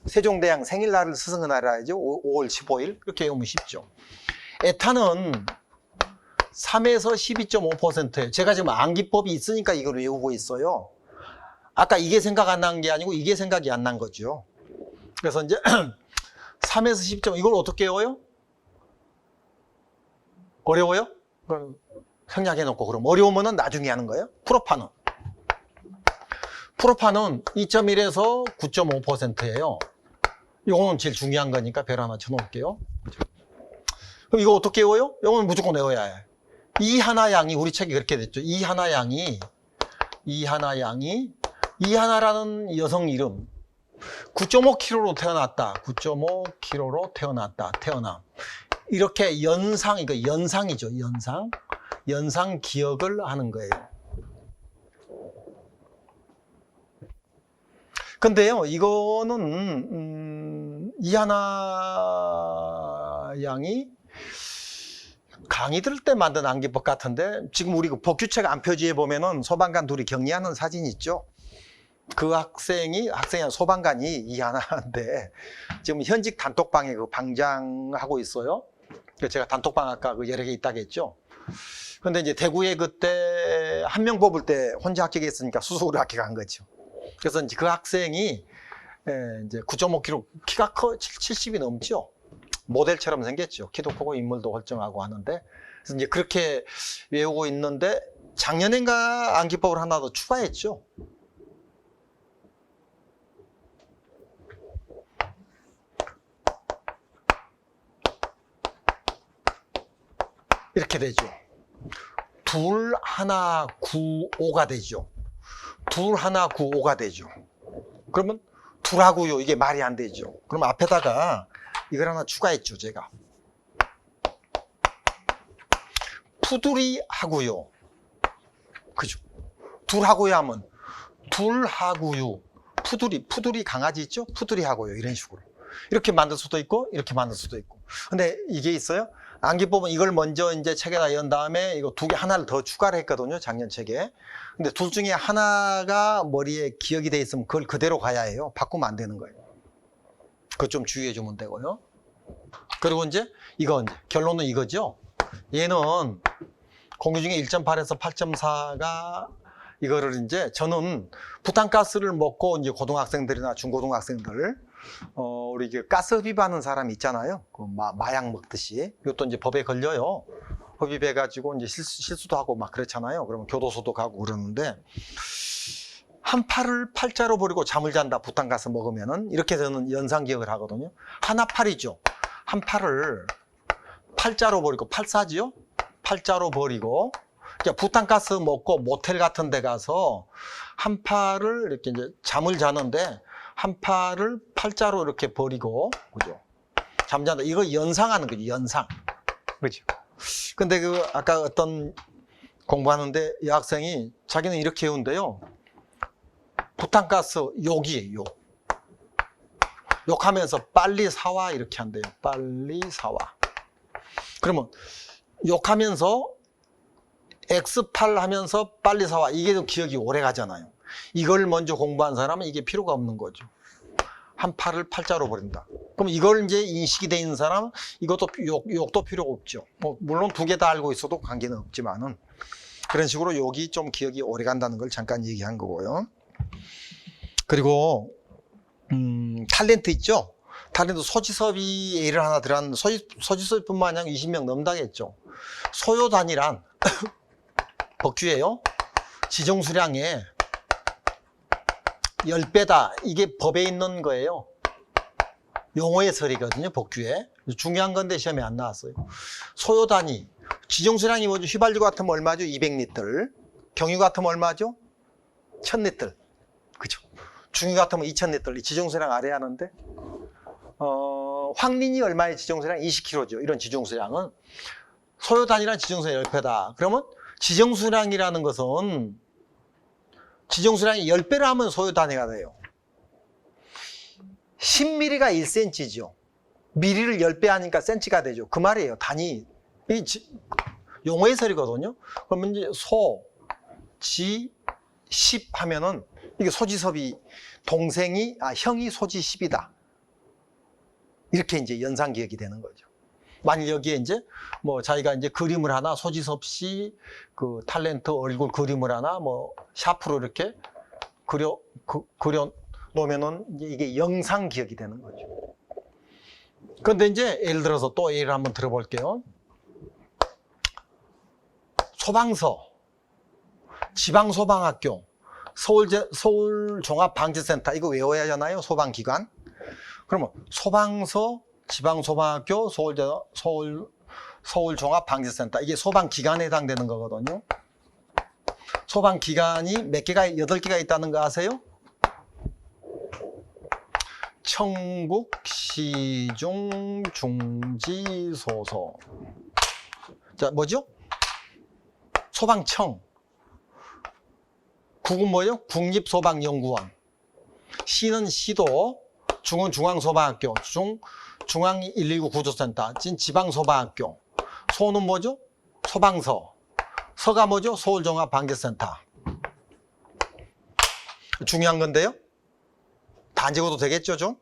세종대왕 생일날을 스승은알이라 하죠. 5월 15일. 그렇게 외우면 쉽죠. 에탄은 3에서 12.5%예요. 제가 지금 암기법이 있으니까 이걸 외우고 있어요. 아까 이게 생각 안 난 게 아니고 이게 생각이 안 난 거죠. 그래서 이제 3에서 10. 이걸 어떻게 외워요? 어려워요? 생략해 놓고, 그럼 어려우면 나중에 하는 거예요. 프로판은 2.1에서 9.5%예요. 이거는 제일 중요한 거니까 별 하나 쳐놓을게요. 그럼 이거 어떻게 외워요? 이거는 무조건 외워야 해. 이하나양이, 우리 책이 그렇게 됐죠. 이하나라는 여성 이름. 9.5kg로 태어났다. 9.5kg로 태어남. 이렇게 연상이죠. 연상 기억을 하는 거예요. 근데요, 이거는 이하나 양이 강의 들을 때 만든 암기법 같은데, 지금 우리 그 복규책 안표지에 보면은 소방관 둘이 격리하는 사진 있죠. 그 학생이 소방관이 이하나인데 지금 현직 단톡방에 그 방장하고 있어요. 제가 단톡방 아까 그 여러 개 있다고 했죠. 근데 이제 대구에 그때 한 명 뽑을 때 혼자 합격했으니까 수석으로 합격한 거죠. 그래서 이제 그 학생이 이제 9.5kg, 키가 커 70이 넘죠. 모델처럼 생겼죠. 키도 크고 인물도 헐쩡하고 하는데, 그래서 이제 그렇게 외우고 있는데 작년엔가 암기법을 하나 더 추가했죠. 이렇게 되죠. 2195가 되죠. 2195가 되죠. 그러면 둘하고요, 이게 말이 안 되죠. 그럼 앞에다가 이걸 하나 추가했죠, 제가. 푸두리 하고요. 그죠? 둘하고요 하면 둘하고요. 푸두리 강아지 있죠? 푸두리 하고요. 이런 식으로. 이렇게 만들 수도 있고, 이렇게 만들 수도 있고. 근데 이게 있어요. 암기법은 이걸 먼저 이제 책에다 연 다음에 이거 두 개 하나를 더 추가를 했거든요. 작년 책에. 근데 둘 중에 하나가 머리에 기억이 돼 있으면 그걸 그대로 가야 해요. 바꾸면 안 되는 거예요. 그거 좀 주의해 주면 되고요. 그리고 이제 이거 이제 결론은 이거죠. 얘는 공유 중에 1.8에서 8.4가 이거를 이제 저는 부탄가스를 먹고 이제 고등학생들이나 중고등학생들 우리 이게 가스 흡입하는 사람이 있잖아요. 그 마약 먹듯이. 이것도 이제 법에 걸려요. 흡입해가지고 이제 실수도 하고 막 그렇잖아요. 그러면 교도소도 가고 그러는데 한 팔을 팔자로 버리고 잠을 잔다. 부탄가스 먹으면은 이렇게 저는 연상 기억을 하거든요. 하나 팔이죠. 한 팔을 팔자로 버리고 팔사지요. 팔자로 버리고 부탄가스 먹고 모텔 같은 데 가서 한 팔을 이렇게 이제 잠을 자는데 한 팔을 팔자로 이렇게 버리고, 그죠? 잠잔다. 이거 연상하는 거지, 연상. 그죠? 근데 그, 아까 어떤 공부하는데 여학생이 자기는 이렇게 해온대요. 부탄가스 욕이에요, 욕. 욕하면서 빨리 사와, 이렇게 한대요. 빨리 사와. 그러면 욕하면서 X8 하면서 빨리 사와. 이게 좀 기억이 오래 가잖아요. 이걸 먼저 공부한 사람은 이게 필요가 없는 거죠. 한 팔을 팔자로 버린다. 그럼 이걸 이제 인식이 돼 있는 사람은 이것도 욕도 필요가 없죠. 뭐 물론 두 개 다 알고 있어도 관계는 없지만은 그런 식으로 욕이 좀 기억이 오래 간다는 걸 잠깐 얘기한 거고요. 그리고 탤런트 있죠. 탤런트 소지섭이 예를 하나 들어간 소지섭뿐만 아니라 20명 넘다겠죠. 소요 단위란 법규예요. 지정 수량의 10배다. 이게 법에 있는 거예요. 용어의 설이거든요. 법규에. 중요한 건데 시험에 안 나왔어요. 소요 단위. 지정 수량이 뭐죠? 휘발유 같으면 얼마죠? 200리터. 경유 같으면 얼마죠? 1000리터. 그죠? 중유 같으면 2000리터. 지정 수량 아래 하는데 황린이 얼마의 지정 수량? 20kg죠. 이런 지정 수량은 소요 단위란 지정 수량 10배다. 그러면 지정 수량이라는 것은 지정 수량이 10배를 하면 소요 단위가 돼요. 10mm가 1cm죠. 미리를 10배 하니까 cm가 되죠. 그 말이에요. 단위. 용어의 설이거든요. 그러면 이제 소, 지, 10 하면은 이게 소지섭이 형이 소지 10이다. 이렇게 이제 연상 기억이 되는 거죠. 만일 여기에 이제 뭐 자기가 이제 그림을 하나 소지섭 씨 그 탤런트 얼굴 그림을 하나 뭐 샤프로 이렇게 그려 놓으면은 이게 영상 기억이 되는 거죠. 그런데 이제 예를 들어서 또 예를 한번 들어볼게요. 소방서, 지방소방학교, 서울종합방지센터 이거 외워야 하잖아요. 소방기관. 그러면 소방서, 지방소방학교, 서울종합방지센터 이게 소방기관에 해당되는 거거든요. 소방기관이 몇 개가 8개가 있다는 거 아세요? 청국, 시중, 중지, 소서. 자, 뭐죠? 소방청. 국은 뭐예요? 국립소방연구원. 시는 시도, 중은 중앙소방학교, 중앙 119 구조센터, 지방소방학교. 소는 뭐죠? 소방서. 서가 뭐죠? 서울종합방지센터. 중요한 건데요. 다 안 적어도 되겠죠, 좀?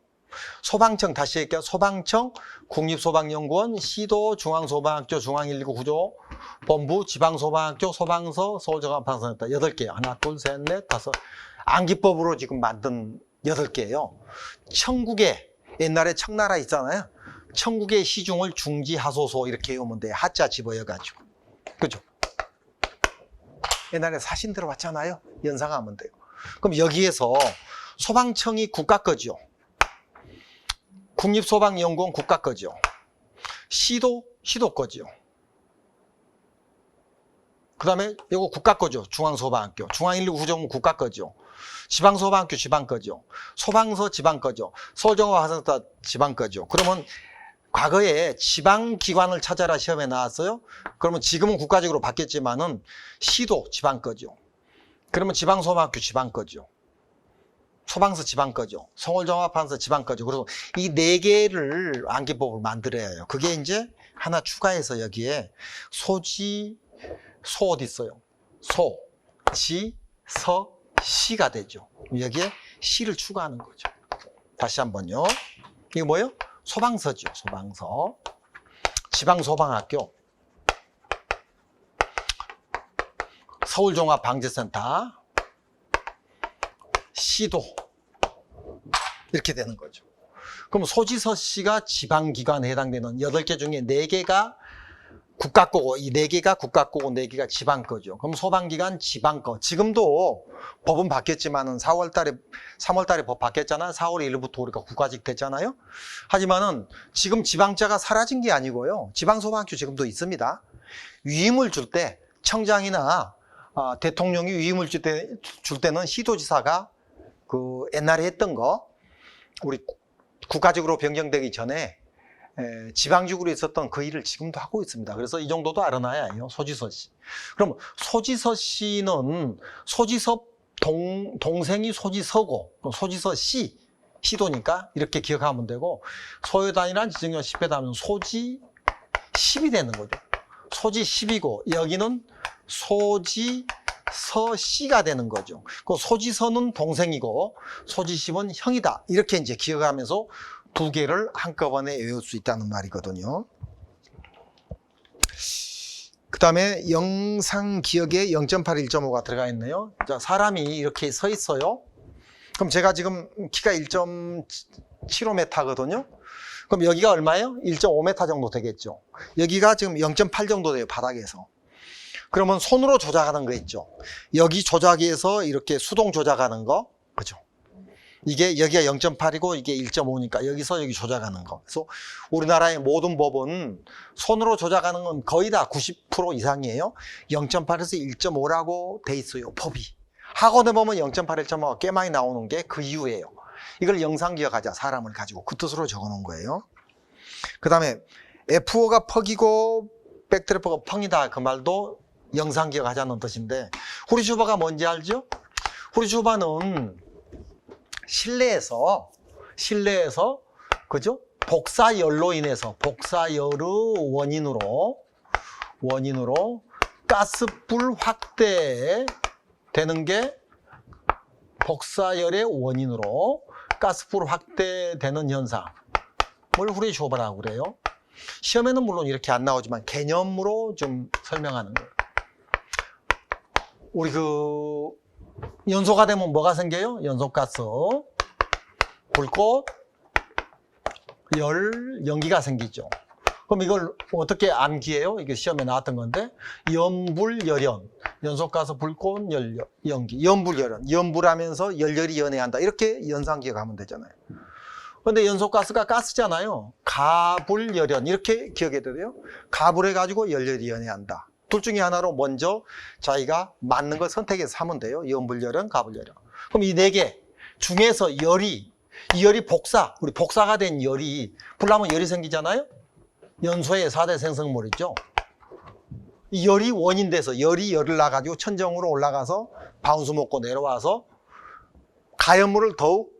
소방청 다시 할게요. 소방청, 국립소방연구원, 시도, 중앙소방학교, 중앙119 구조본부, 지방소방학교, 소방서, 서울종합방지센터 8개예요. 하나, 둘, 셋, 넷, 다섯. 암기법으로 지금 만든 8개예요. 천국에 옛날에 청나라 있잖아요. 천국의 시중을 중지하소서 이렇게 외우면 돼요. 하자 집어여가지고. 그죠? 옛날에 사신 들어봤잖아요. 연상하면 돼요. 그럼 여기에서 소방청이 국가 거죠. 국립소방연구원 국가 거죠. 시도 거죠. 그 다음에 이거 국가 거죠. 중앙소방학교. 중앙119 구조본부 국가 거죠. 지방소방학교 지방 거죠. 소방서 지방 거죠. 서울종합방지센터 지방 거죠. 그러면 과거에 지방기관을 찾아라 시험에 나왔어요. 그러면 지금은 국가적으로 바뀌었지만은 시도 지방 거죠. 그러면 지방소방학교 지방 거죠. 소방서 지방 거죠. 서울종합방지센터 지방 거죠. 그래서 이 4개를 암기법을 만들어야 해요. 그게 이제 하나 추가해서 여기에 소지, 소 어디 있어요? 소, 지, 서, 시가 되죠. 여기에 시를 추가하는 거죠. 다시 한번요. 이게 뭐예요? 소방서죠. 소방서. 지방소방학교. 서울종합방재센터. 시도. 이렇게 되는 거죠. 그럼 소지서시가 지방기관에 해당되는 8개 중에 4개가 국가거고, 이 4개가 국가거고 4개가 지방거죠. 그럼 소방기관 지방거. 지금도 법은 바뀌었지만은 3월달에 법 바뀌었잖아요. 4월 1일부터 우리가 국가직 됐잖아요. 하지만은 지금 지방자가 사라진 게 아니고요. 지방소방학교 지금도 있습니다. 위임을 줄 때 청장이나 대통령이 위임을 줄 때는 시도지사가 그 옛날에 했던 거 우리 국가직으로 변경되기 전에 지방직으로 있었던 그 일을 지금도 하고 있습니다. 그래서 이 정도도 알아놔야 해요. 소지서시. 그럼 소지서시는 소지서 동생이 소지서고 소지서시 시도니까 이렇게 기억하면 되고 소요단이란 지정령 10회 하면 소지 10이 되는 거죠. 소지 10이고 여기는 소지 서씨가 되는 거죠. 그 소지서는 동생이고 소지십은 형이다. 이렇게 이제 기억하면서 2개를 한꺼번에 외울 수 있다는 말이거든요. 그 다음에 영상 기억에 0.8, 1.5가 들어가 있네요. 자, 사람이 이렇게 서 있어요. 그럼 제가 지금 키가 1.75m거든요. 그럼 여기가 얼마예요? 1.5m 정도 되겠죠. 여기가 지금 0.8 정도 돼요, 바닥에서. 그러면 손으로 조작하는 거 있죠. 여기 조작해서 이렇게 수동 조작하는 거, 그죠? 이게 여기가 0.8이고 이게 1.5니까 여기서 여기 조작하는 거. 그래서 우리나라의 모든 법은 손으로 조작하는 건 거의 다 90% 이상이에요. 0.8에서 1.5라고 돼 있어요, 법이. 학원에 보면 0.8, 1.5가 꽤 많이 나오는 게 그 이유예요. 이걸 영상 기억하자, 사람을 가지고 그 뜻으로 적어 놓은 거예요. 그 다음에 F5가 퍽이고 백드래퍼가 펑이다, 그 말도 영상 기억하자는 뜻인데, 후리슈바가 뭔지 알죠? 후리슈바는 실내에서 그죠? 복사열로 인해서 복사열의 원인으로 가스불 확대되는 게 복사열의 원인으로 가스불 확대되는 현상을 후리슈바라고 그래요. 시험에는 물론 이렇게 안 나오지만 개념으로 좀 설명하는 거예요. 우리 그 연소가 되면 뭐가 생겨요? 연소가스, 불꽃, 열, 연기가 생기죠. 그럼 이걸 어떻게 암기해요? 이게 시험에 나왔던 건데, 연불열연, 연소가스, 불꽃, 열, 연기, 연불열연, 연불하면서 열열이 연해한다. 이렇게 연상 기억하면 되잖아요. 근데 연소가스가 가스잖아요. 가불열연, 이렇게 기억해도 돼요. 가불해가지고 열열이 연해한다. 둘 중에 하나로 먼저 자기가 맞는 걸 선택해서 하면 돼요. 연불열연, 가불열연. 그럼 이 4개 중에서 이 열이 우리 복사가 된 열이, 불나면 열이 생기잖아요. 연소의 4대 생성물 있죠. 이 열이 원인 돼서 열을 나가지고 천정으로 올라가서 바운스 먹고 내려와서 가연물을 더욱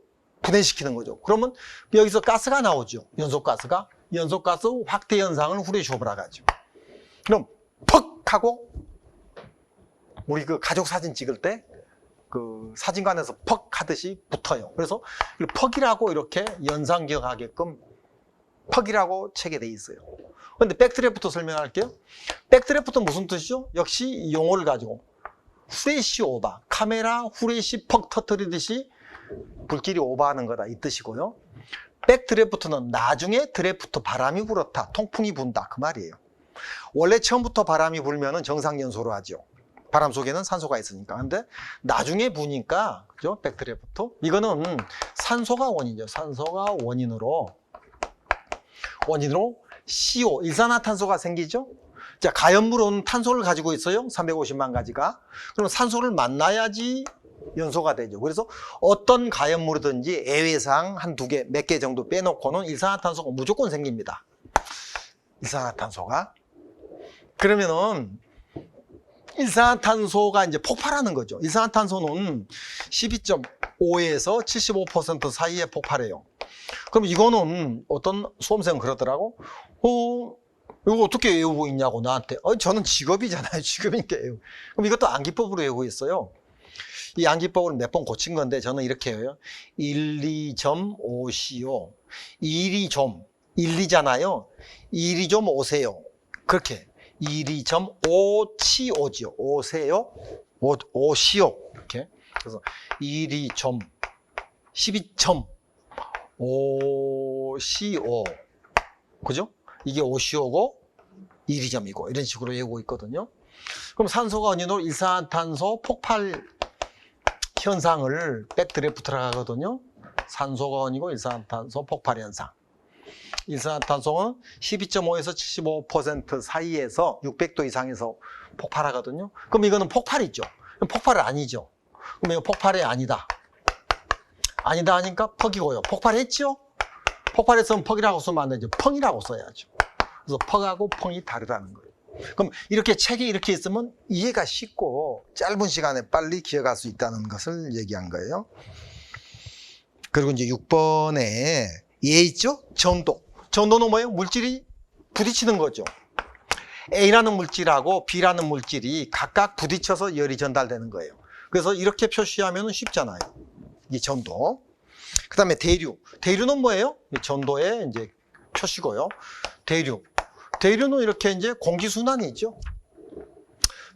분해시키는 거죠. 그러면 여기서 가스가 나오죠. 연소가스 확대 현상을 후리슈바라고 하죠. 그럼 퍽 하고 우리 그 가족 사진 찍을 때 그 사진관에서 퍽 하듯이 붙어요. 그래서 퍽이라고 이렇게 연상 기억하게끔 퍽이라고 책에 돼 있어요. 근데 백드래프트 설명할게요. 백드래프트 무슨 뜻이죠? 역시 용어를 가지고 후레쉬 오바, 카메라 후레쉬 퍽 터뜨리듯이 불길이 오버하는 거다, 이 뜻이고요. 백드래프트는 나중에 드래프트, 바람이 불었다, 통풍이 분다, 그 말이에요. 원래 처음부터 바람이 불면은 정상연소로 하죠. 바람 속에는 산소가 있으니까. 근데 나중에 부니까, 그죠? 백드래프트. 이거는 산소가 원인이죠. 산소가 원인으로 CO, 일산화탄소가 생기죠. 자, 가연물은 탄소를 가지고 있어요. 350만 가지가. 그럼 산소를 만나야지 연소가 되죠. 그래서 어떤 가연물이든지 애외상 한 2개, 몇 개 정도 빼놓고는 일산화탄소가 무조건 생깁니다. 일산화탄소가. 그러면은 일산화탄소가 이제 폭발하는 거죠. 일산화탄소는 12.5에서 75% 사이에 폭발해요. 그럼 이거는 어떤 수험생은 그러더라고. 이거 어떻게 외우고 있냐고 나한테. 저는 직업이잖아요. 직업이니까 외우고. 그럼 이것도 암기법으로 외우고 있어요. 이 암기법을 몇 번 고친 건데 저는 이렇게 해요. 12.5CO 1이잖아요. 1이 좀 오세요. 그렇게 12.5CO지요. 오세요. 오시오. 이렇게. 그래서 12.5CO. 그죠? 이게 오시오고 1이점이고 이런 식으로 외우고 있거든요. 그럼 산소가 아니노 일산화탄소 폭발 현상을 백드래프트라고 하거든요. 산소가 아니고 일산화탄소 폭발 현상. 일산화탄소는 12.5에서 75% 사이에서 600도 이상에서 폭발하거든요. 그럼 이거는 폭발이죠. 폭발은 아니죠. 그럼 이거 폭발이 아니다. 아니다 하니까 퍽이고요. 폭발했죠? 폭발했으면 퍽이라고 쓰면 안 되죠. 펑이라고 써야죠. 그래서 퍽하고 펑이 다르다는 거예요. 그럼 이렇게 책이 이렇게 있으면 이해가 쉽고 짧은 시간에 빨리 기억할 수 있다는 것을 얘기한 거예요. 그리고 이제 6번에 얘 있죠? 전도. 전도는 뭐예요? 물질이 부딪히는 거죠. A라는 물질하고 B라는 물질이 각각 부딪혀서 열이 전달되는 거예요. 그래서 이렇게 표시하면 쉽잖아요. 이 전도. 그 다음에 대류. 대류는 뭐예요? 전도의 이제 표시고요. 대류. 대류는 이렇게 이제 공기순환이죠.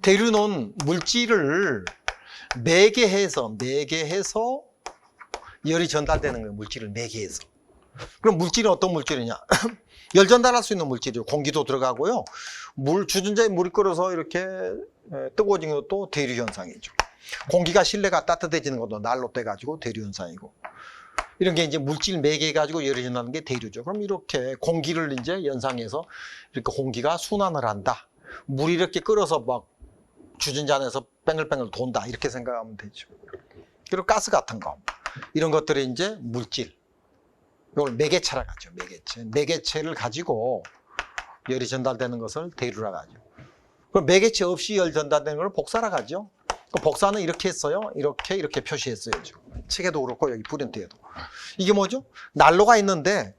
대류는 물질을 매개해서 열이 전달되는 거예요. 물질을 매개해서. 그럼 물질은 어떤 물질이냐? 열 전달할 수 있는 물질이요. 공기도 들어가고요. 주전자에 물이 끓어서 이렇게 뜨거워지는 것도 대류 현상이죠. 공기가 실내가 따뜻해지는 것도 난로 떼가지고 대류 현상이고. 이런 게 이제 물질 매개해가지고 열이 전하는 게 대류죠. 그럼 이렇게 공기를 이제 연상해서 이렇게 공기가 순환을 한다. 물이 이렇게 끓어서 막 주전자 안에서 뺑글뺑글 돈다. 이렇게 생각하면 되죠. 그리고 가스 같은 거. 이런 것들이 이제 물질. 이걸 매개체라고 하죠. 매개체. 매개체를 가지고 열이 전달되는 것을 대류라고 하죠. 그럼 매개체 없이 열 전달되는 걸 복사라고 하죠. 그 복사는 이렇게 했어요. 이렇게 표시했어요. 책에도 그렇고 여기 프린트에도. 이게 뭐죠? 난로가 있는데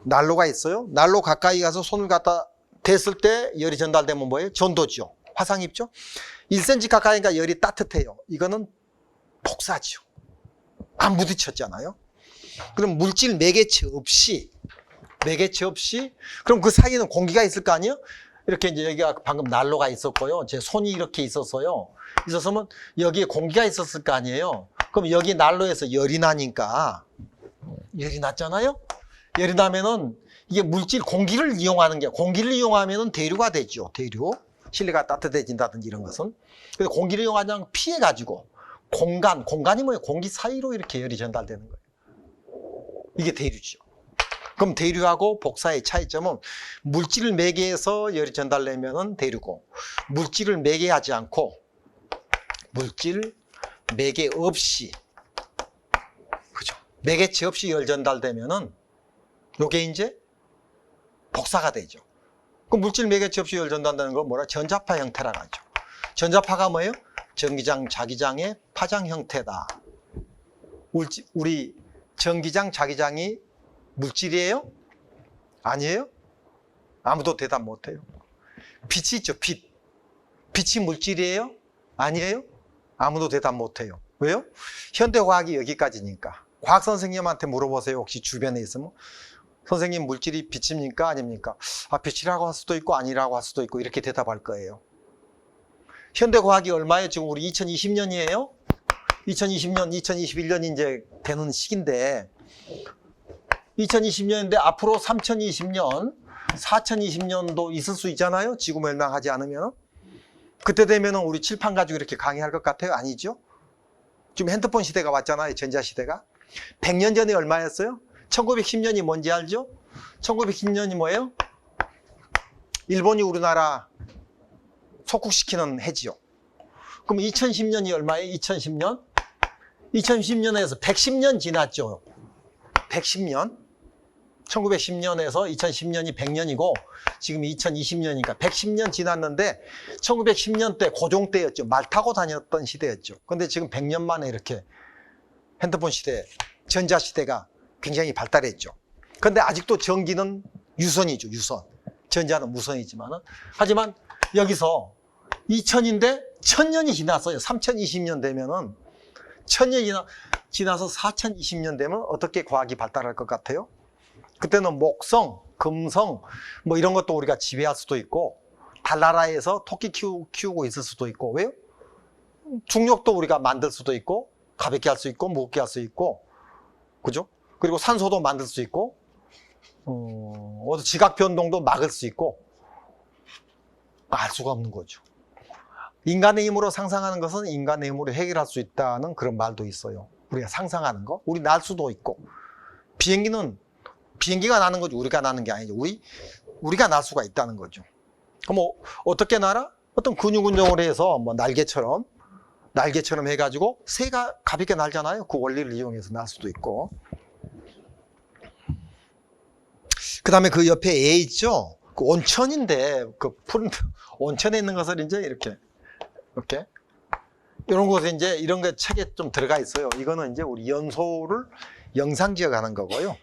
난로가 있어요. 난로 가까이 가서 손을 갖다 댔을 때 열이 전달되면 뭐예요? 전도죠. 화상 입죠. 1cm 가까이니까 열이 따뜻해요. 이거는 복사죠. 안 부딪혔잖아요. 그럼 물질 매개체 없이 그럼 그 사이에는 공기가 있을 거 아니에요? 이렇게 이제 여기가 방금 난로가 있었고요. 제 손이 이렇게 있었어요. 있었으면 여기에 공기가 있었을 거 아니에요. 그럼 여기 난로에서 열이 나니까 열이 났잖아요. 열이 나면은 이게 물질 공기를 이용하는 게 공기를 이용하면은 대류가 되죠. 대류. 실내가 따뜻해진다든지 이런 것은. 그래서 공기를 이용하지 않고 피해 가지고 공간이 뭐예요? 공기 사이로 이렇게 열이 전달되는 거예요. 이게 대류죠. 그럼 대류하고 복사의 차이점은 물질을 매개해서 열이 전달되면은 대류고 물질을 매개하지 않고 물질 매개 없이 그죠? 매개체 없이 열 전달되면은 요게 이제 복사가 되죠. 그 물질 매개체 없이 열 전달되는 걸 뭐라? 전자파 형태라고 하죠. 전자파가 뭐예요? 전기장, 자기장의 파장 형태다. 우리 전기장, 자기장이 물질이에요? 아니에요? 아무도 대답 못해요. 빛이 있죠, 빛. 빛이 물질이에요? 아니에요? 아무도 대답 못해요. 왜요? 현대과학이 여기까지니까. 과학 선생님한테 물어보세요. 혹시 주변에 있으면. 선생님, 물질이 빛입니까? 아닙니까? 빛이라고 할 수도 있고 아니라고 할 수도 있고 이렇게 대답할 거예요. 현대과학이 얼마예요? 지금 우리 2020년이에요? 2020년, 2021년이 이제 되는 시기인데 2020년인데 앞으로 3020년, 4020년도 있을 수 있잖아요. 지구 멸망하지 않으면. 그때 되면 우리 칠판 가지고 이렇게 강의할 것 같아요? 아니죠? 지금 핸드폰 시대가 왔잖아요. 전자시대가. 100년 전에 얼마였어요? 1910년이 뭔지 알죠? 1910년이 뭐예요? 일본이 우리나라 속국시키는 해지요. 그럼 2010년이 얼마예요? 2010년? 2010년에서 110년 지났죠. 110년. 1910년에서 2010년이 100년이고 지금 2020년이니까 110년 지났는데 1910년 때 고종 때였죠. 말 타고 다녔던 시대였죠. 근데 지금 100년 만에 이렇게 핸드폰 시대, 전자시대가 굉장히 발달했죠. 근데 아직도 전기는 유선이죠. 유선. 전자는 무선이지만은. 하지만 여기서 2000인데 1000년이 지났어요. 3020년 되면은 1000년이 지나서 4020년 되면 어떻게 과학이 발달할 것 같아요? 그때는 목성, 금성 뭐 이런 것도 우리가 지배할 수도 있고 달나라에서 토끼 키우고 있을 수도 있고. 왜요? 중력도 우리가 만들 수도 있고 가볍게 할 수 있고 무겁게 할 수 있고, 그죠? 그리고 산소도 만들 수 있고 지각 변동도 막을 수 있고. 알 수가 없는 거죠. 인간의 힘으로 상상하는 것은 인간의 힘으로 해결할 수 있다는 그런 말도 있어요. 우리가 상상하는 거, 우리 날 수도 있고. 비행기가 나는 거지 우리가 나는 게 아니죠. 우리가 날 수가 있다는 거죠. 그럼 어떻게 날아? 어떤 근육 운동을 해서 뭐 날개처럼 해가지고 새가 가볍게 날잖아요. 그 원리를 이용해서 날 수도 있고. 그 다음에 그 옆에 애 있죠? 그 온천인데, 그 온천에 있는 것을 이제 이렇게. 이런 것에 이제 이런 게 책에 좀 들어가 있어요. 이거는 이제 우리 연소를 영상 기억하는 거고요.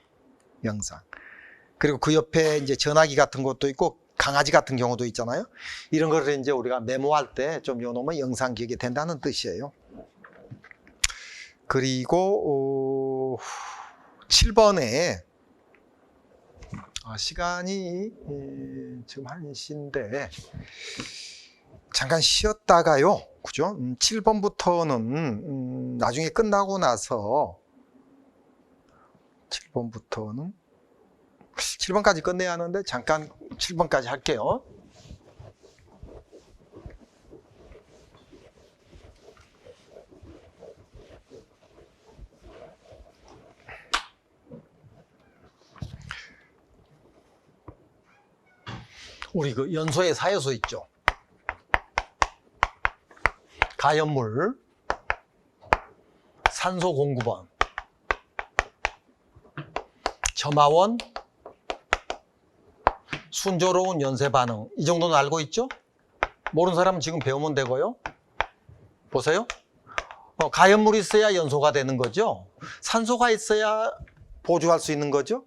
영상. 그리고 그 옆에 이제 전화기 같은 것도 있고 강아지 같은 경우도 있잖아요. 이런 거를 이제 우리가 메모할 때 좀 요놈은 영상 기억이 된다는 뜻이에요. 그리고 7번에 시간이 지금 1시인데 잠깐 쉬었다가요. 그죠? 7번부터는 나중에 끝나고 나서 7번까지 끝내야 하는데 잠깐 7번까지 할게요. 우리 그 연소의 사요소 있죠. 가연물, 산소 공급원, 점화원, 순조로운 연쇄 반응. 이 정도는 알고 있죠? 모르는 사람은 지금 배우면 되고요. 보세요. 가연물이 있어야 연소가 되는 거죠. 산소가 있어야 보조할 수 있는 거죠.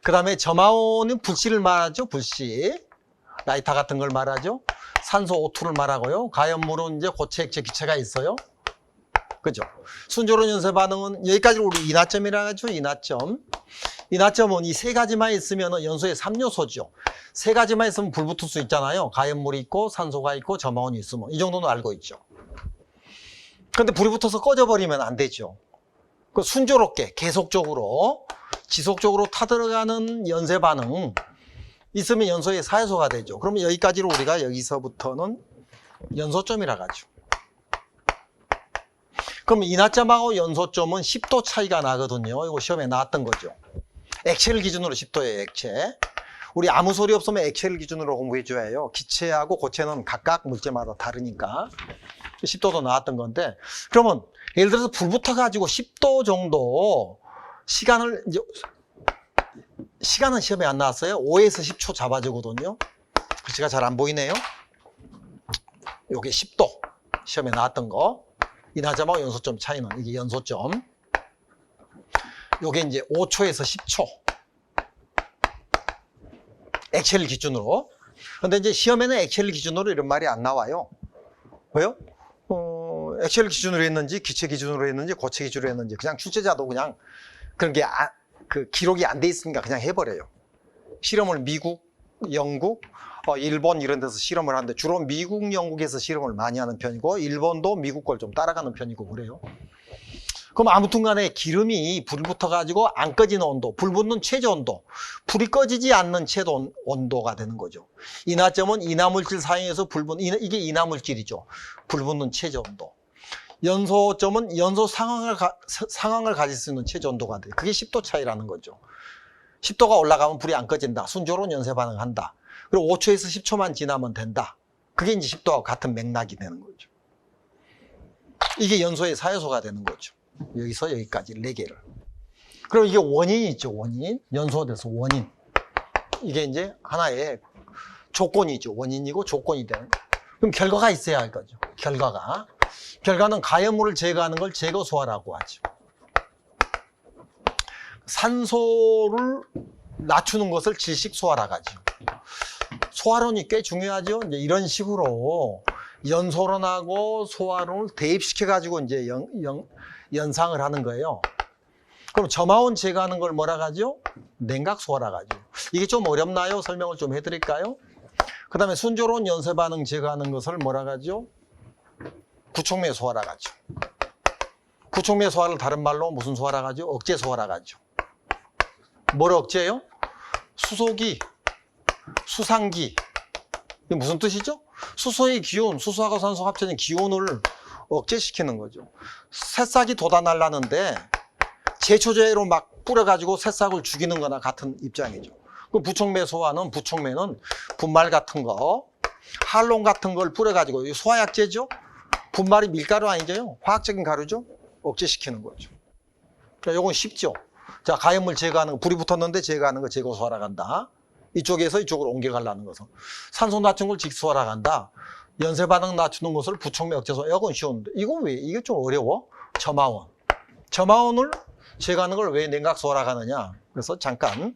그 다음에 점화원은 불씨를 말하죠. 불씨. 라이터 같은 걸 말하죠. 산소 O2를 말하고요. 가연물은 이제 고체, 액체, 기체가 있어요. 그죠? 순조로운 연쇄 반응은 여기까지 우리 인화점이라고 하죠. 인화점. 인화점은 이 세 가지만 있으면 연소의 3요소죠. 세 가지만 있으면 불 붙을 수 있잖아요. 가연물이 있고 산소가 있고 점화원이 있으면. 이 정도는 알고 있죠. 그런데 불이 붙어서 꺼져버리면 안 되죠. 그 순조롭게 계속적으로 지속적으로 타들어가는 연쇄 반응 있으면 연소의 사요소가 되죠. 그러면 여기까지로 우리가 여기서부터는 연소점이라고 하죠. 그럼 인화점하고 연소점은 10도 차이가 나거든요. 이거 시험에 나왔던 거죠. 액체를 기준으로 10도예요. 액체. 우리 아무 소리 없으면 액체를 기준으로 공부해 줘야 해요. 기체하고 고체는 각각 물질마다 다르니까. 10도도 나왔던 건데, 그러면 예를 들어서 불 붙어가지고 10도 정도 시간은 시험에 안 나왔어요. 5에서 10초 잡아주거든요. 글씨가 잘 안 보이네요. 요게 10도 시험에 나왔던 거. 인화점하고 연소점 차이는 이게 연소점. 요게 이제 5초에서 10초. 액체를 기준으로. 근데 이제 시험에는 액체를 기준으로 이런 말이 안 나와요. 왜요? 액체를 기준으로 했는지, 기체 기준으로 했는지, 고체 기준으로 했는지, 그냥 출제자도 그냥 그런 게 기록이 안 돼 있으니까 그냥 해버려요. 실험을 미국, 영국, 일본 이런 데서 실험을 하는데 주로 미국, 영국에서 실험을 많이 하는 편이고 일본도 미국 걸 좀 따라가는 편이고 그래요. 그럼 아무튼 간에 기름이 불 붙어가지고 안 꺼지는 온도, 불 붙는 최저 온도, 불이 꺼지지 않는 최저 온도가 되는 거죠. 인화점은 인화물질 사용해서 이게 인화물질이죠. 불 붙는 최저 온도. 연소점은 연소 상황을 가질 수 있는 최저 온도가 돼요. 그게 10도 차이라는 거죠. 10도가 올라가면 불이 안 꺼진다. 순조로운 연쇄 반응한다. 그리고 5초에서 10초만 지나면 된다. 그게 이제 10도와 같은 맥락이 되는 거죠. 이게 연소의 사요소가 되는 거죠. 여기서 여기까지 4개를. 그리고 이게 원인이 있죠. 원인. 연소돼서 원인. 이게 이제 하나의 조건이죠. 원인이고 조건이 되는 거예요. 그럼 결과가 있어야 할 거죠. 결과는 가연물을 제거하는 걸 제거소화라고 하죠. 산소를 낮추는 것을 질식소화라고 하죠. 소화론이 꽤 중요하죠. 이제 이런 식으로 연소론하고 소화론을 대입시켜가지고 이제 연상을 하는 거예요. 그럼 점화원 제거하는 걸 뭐라 하죠? 냉각소화라 하죠. 이게 좀 어렵나요? 설명을 좀 해드릴까요? 그 다음에 순조로운 연쇄 반응 제거하는 것을 뭐라 하죠? 구촉매 소화라 하죠. 구촉매 소화를 다른 말로 무슨 소화라 하죠? 억제 소화라 하죠. 뭘 억제해요? 수소기, 수상기. 이게 무슨 뜻이죠? 수소의 기온, 수소하고 산소 합쳐진 기온을 억제시키는 거죠. 새싹이 돋아날라는데 제초제로 막 뿌려가지고 새싹을 죽이는 거나 같은 입장이죠. 그 부촉매 소화는, 부촉매는 분말 같은 거, 할론 같은 걸 뿌려가지고, 이 소화약제죠? 분말이 밀가루 아니죠? 화학적인 가루죠? 억제시키는 거죠. 자, 요건 쉽죠? 자, 가염물 제거하는 거, 불이 붙었는데 제거하는 거 제거소화라 간다. 이쪽에서 이쪽으로 옮겨가려는 것은. 산소 낮춘 걸 직소화라 간다. 연쇄 반응 낮추는 것을 부촉매 억제소화. 이건 쉬운데. 이건 왜? 이게 좀 어려워? 점화원. 점화원을 제거하는 걸 왜 냉각소화라 하느냐? 그래서 잠깐.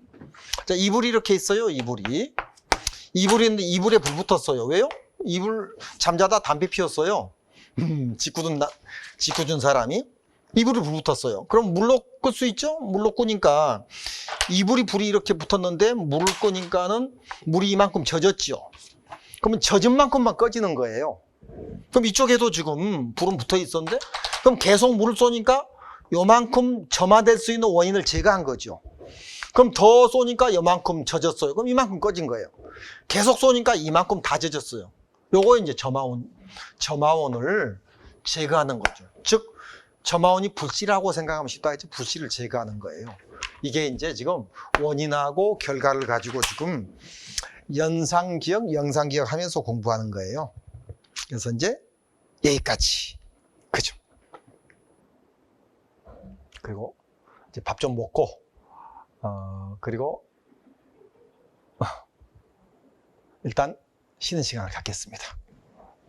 자, 이불이 이렇게 있어요, 이불이. 이불이 있는데 이불에 불 붙었어요. 왜요? 이불 잠자다 담배 피웠어요. 직구준 사람이. 이불에 불 붙었어요. 그럼 물로 끌 수 있죠? 물로 끄니까 이불이 불이 이렇게 붙었는데 물을 끄니까는 물이 이만큼 젖었죠. 그러면 젖은 만큼만 꺼지는 거예요. 그럼 이쪽에도 지금 불은 붙어 있었는데 그럼 계속 물을 쏘니까 요만큼 점화될 수 있는 원인을 제거한 거죠. 그럼 더 쏘니까 요만큼 젖었어요. 그럼 이만큼 꺼진 거예요. 계속 쏘니까 이만큼 다 젖었어요. 요거 이제 점화원을 제거하는 거죠. 즉 점화원이 불씨라고 생각하면 쉽다겠죠. 불씨를 제거하는 거예요. 이게 이제 지금 원인하고 결과를 가지고 지금 연상기억, 영상기억 하면서 공부하는 거예요. 그래서 이제 여기까지. 그죠? 그리고 이제 밥 좀 먹고, 그리고 일단 쉬는 시간을 갖겠습니다.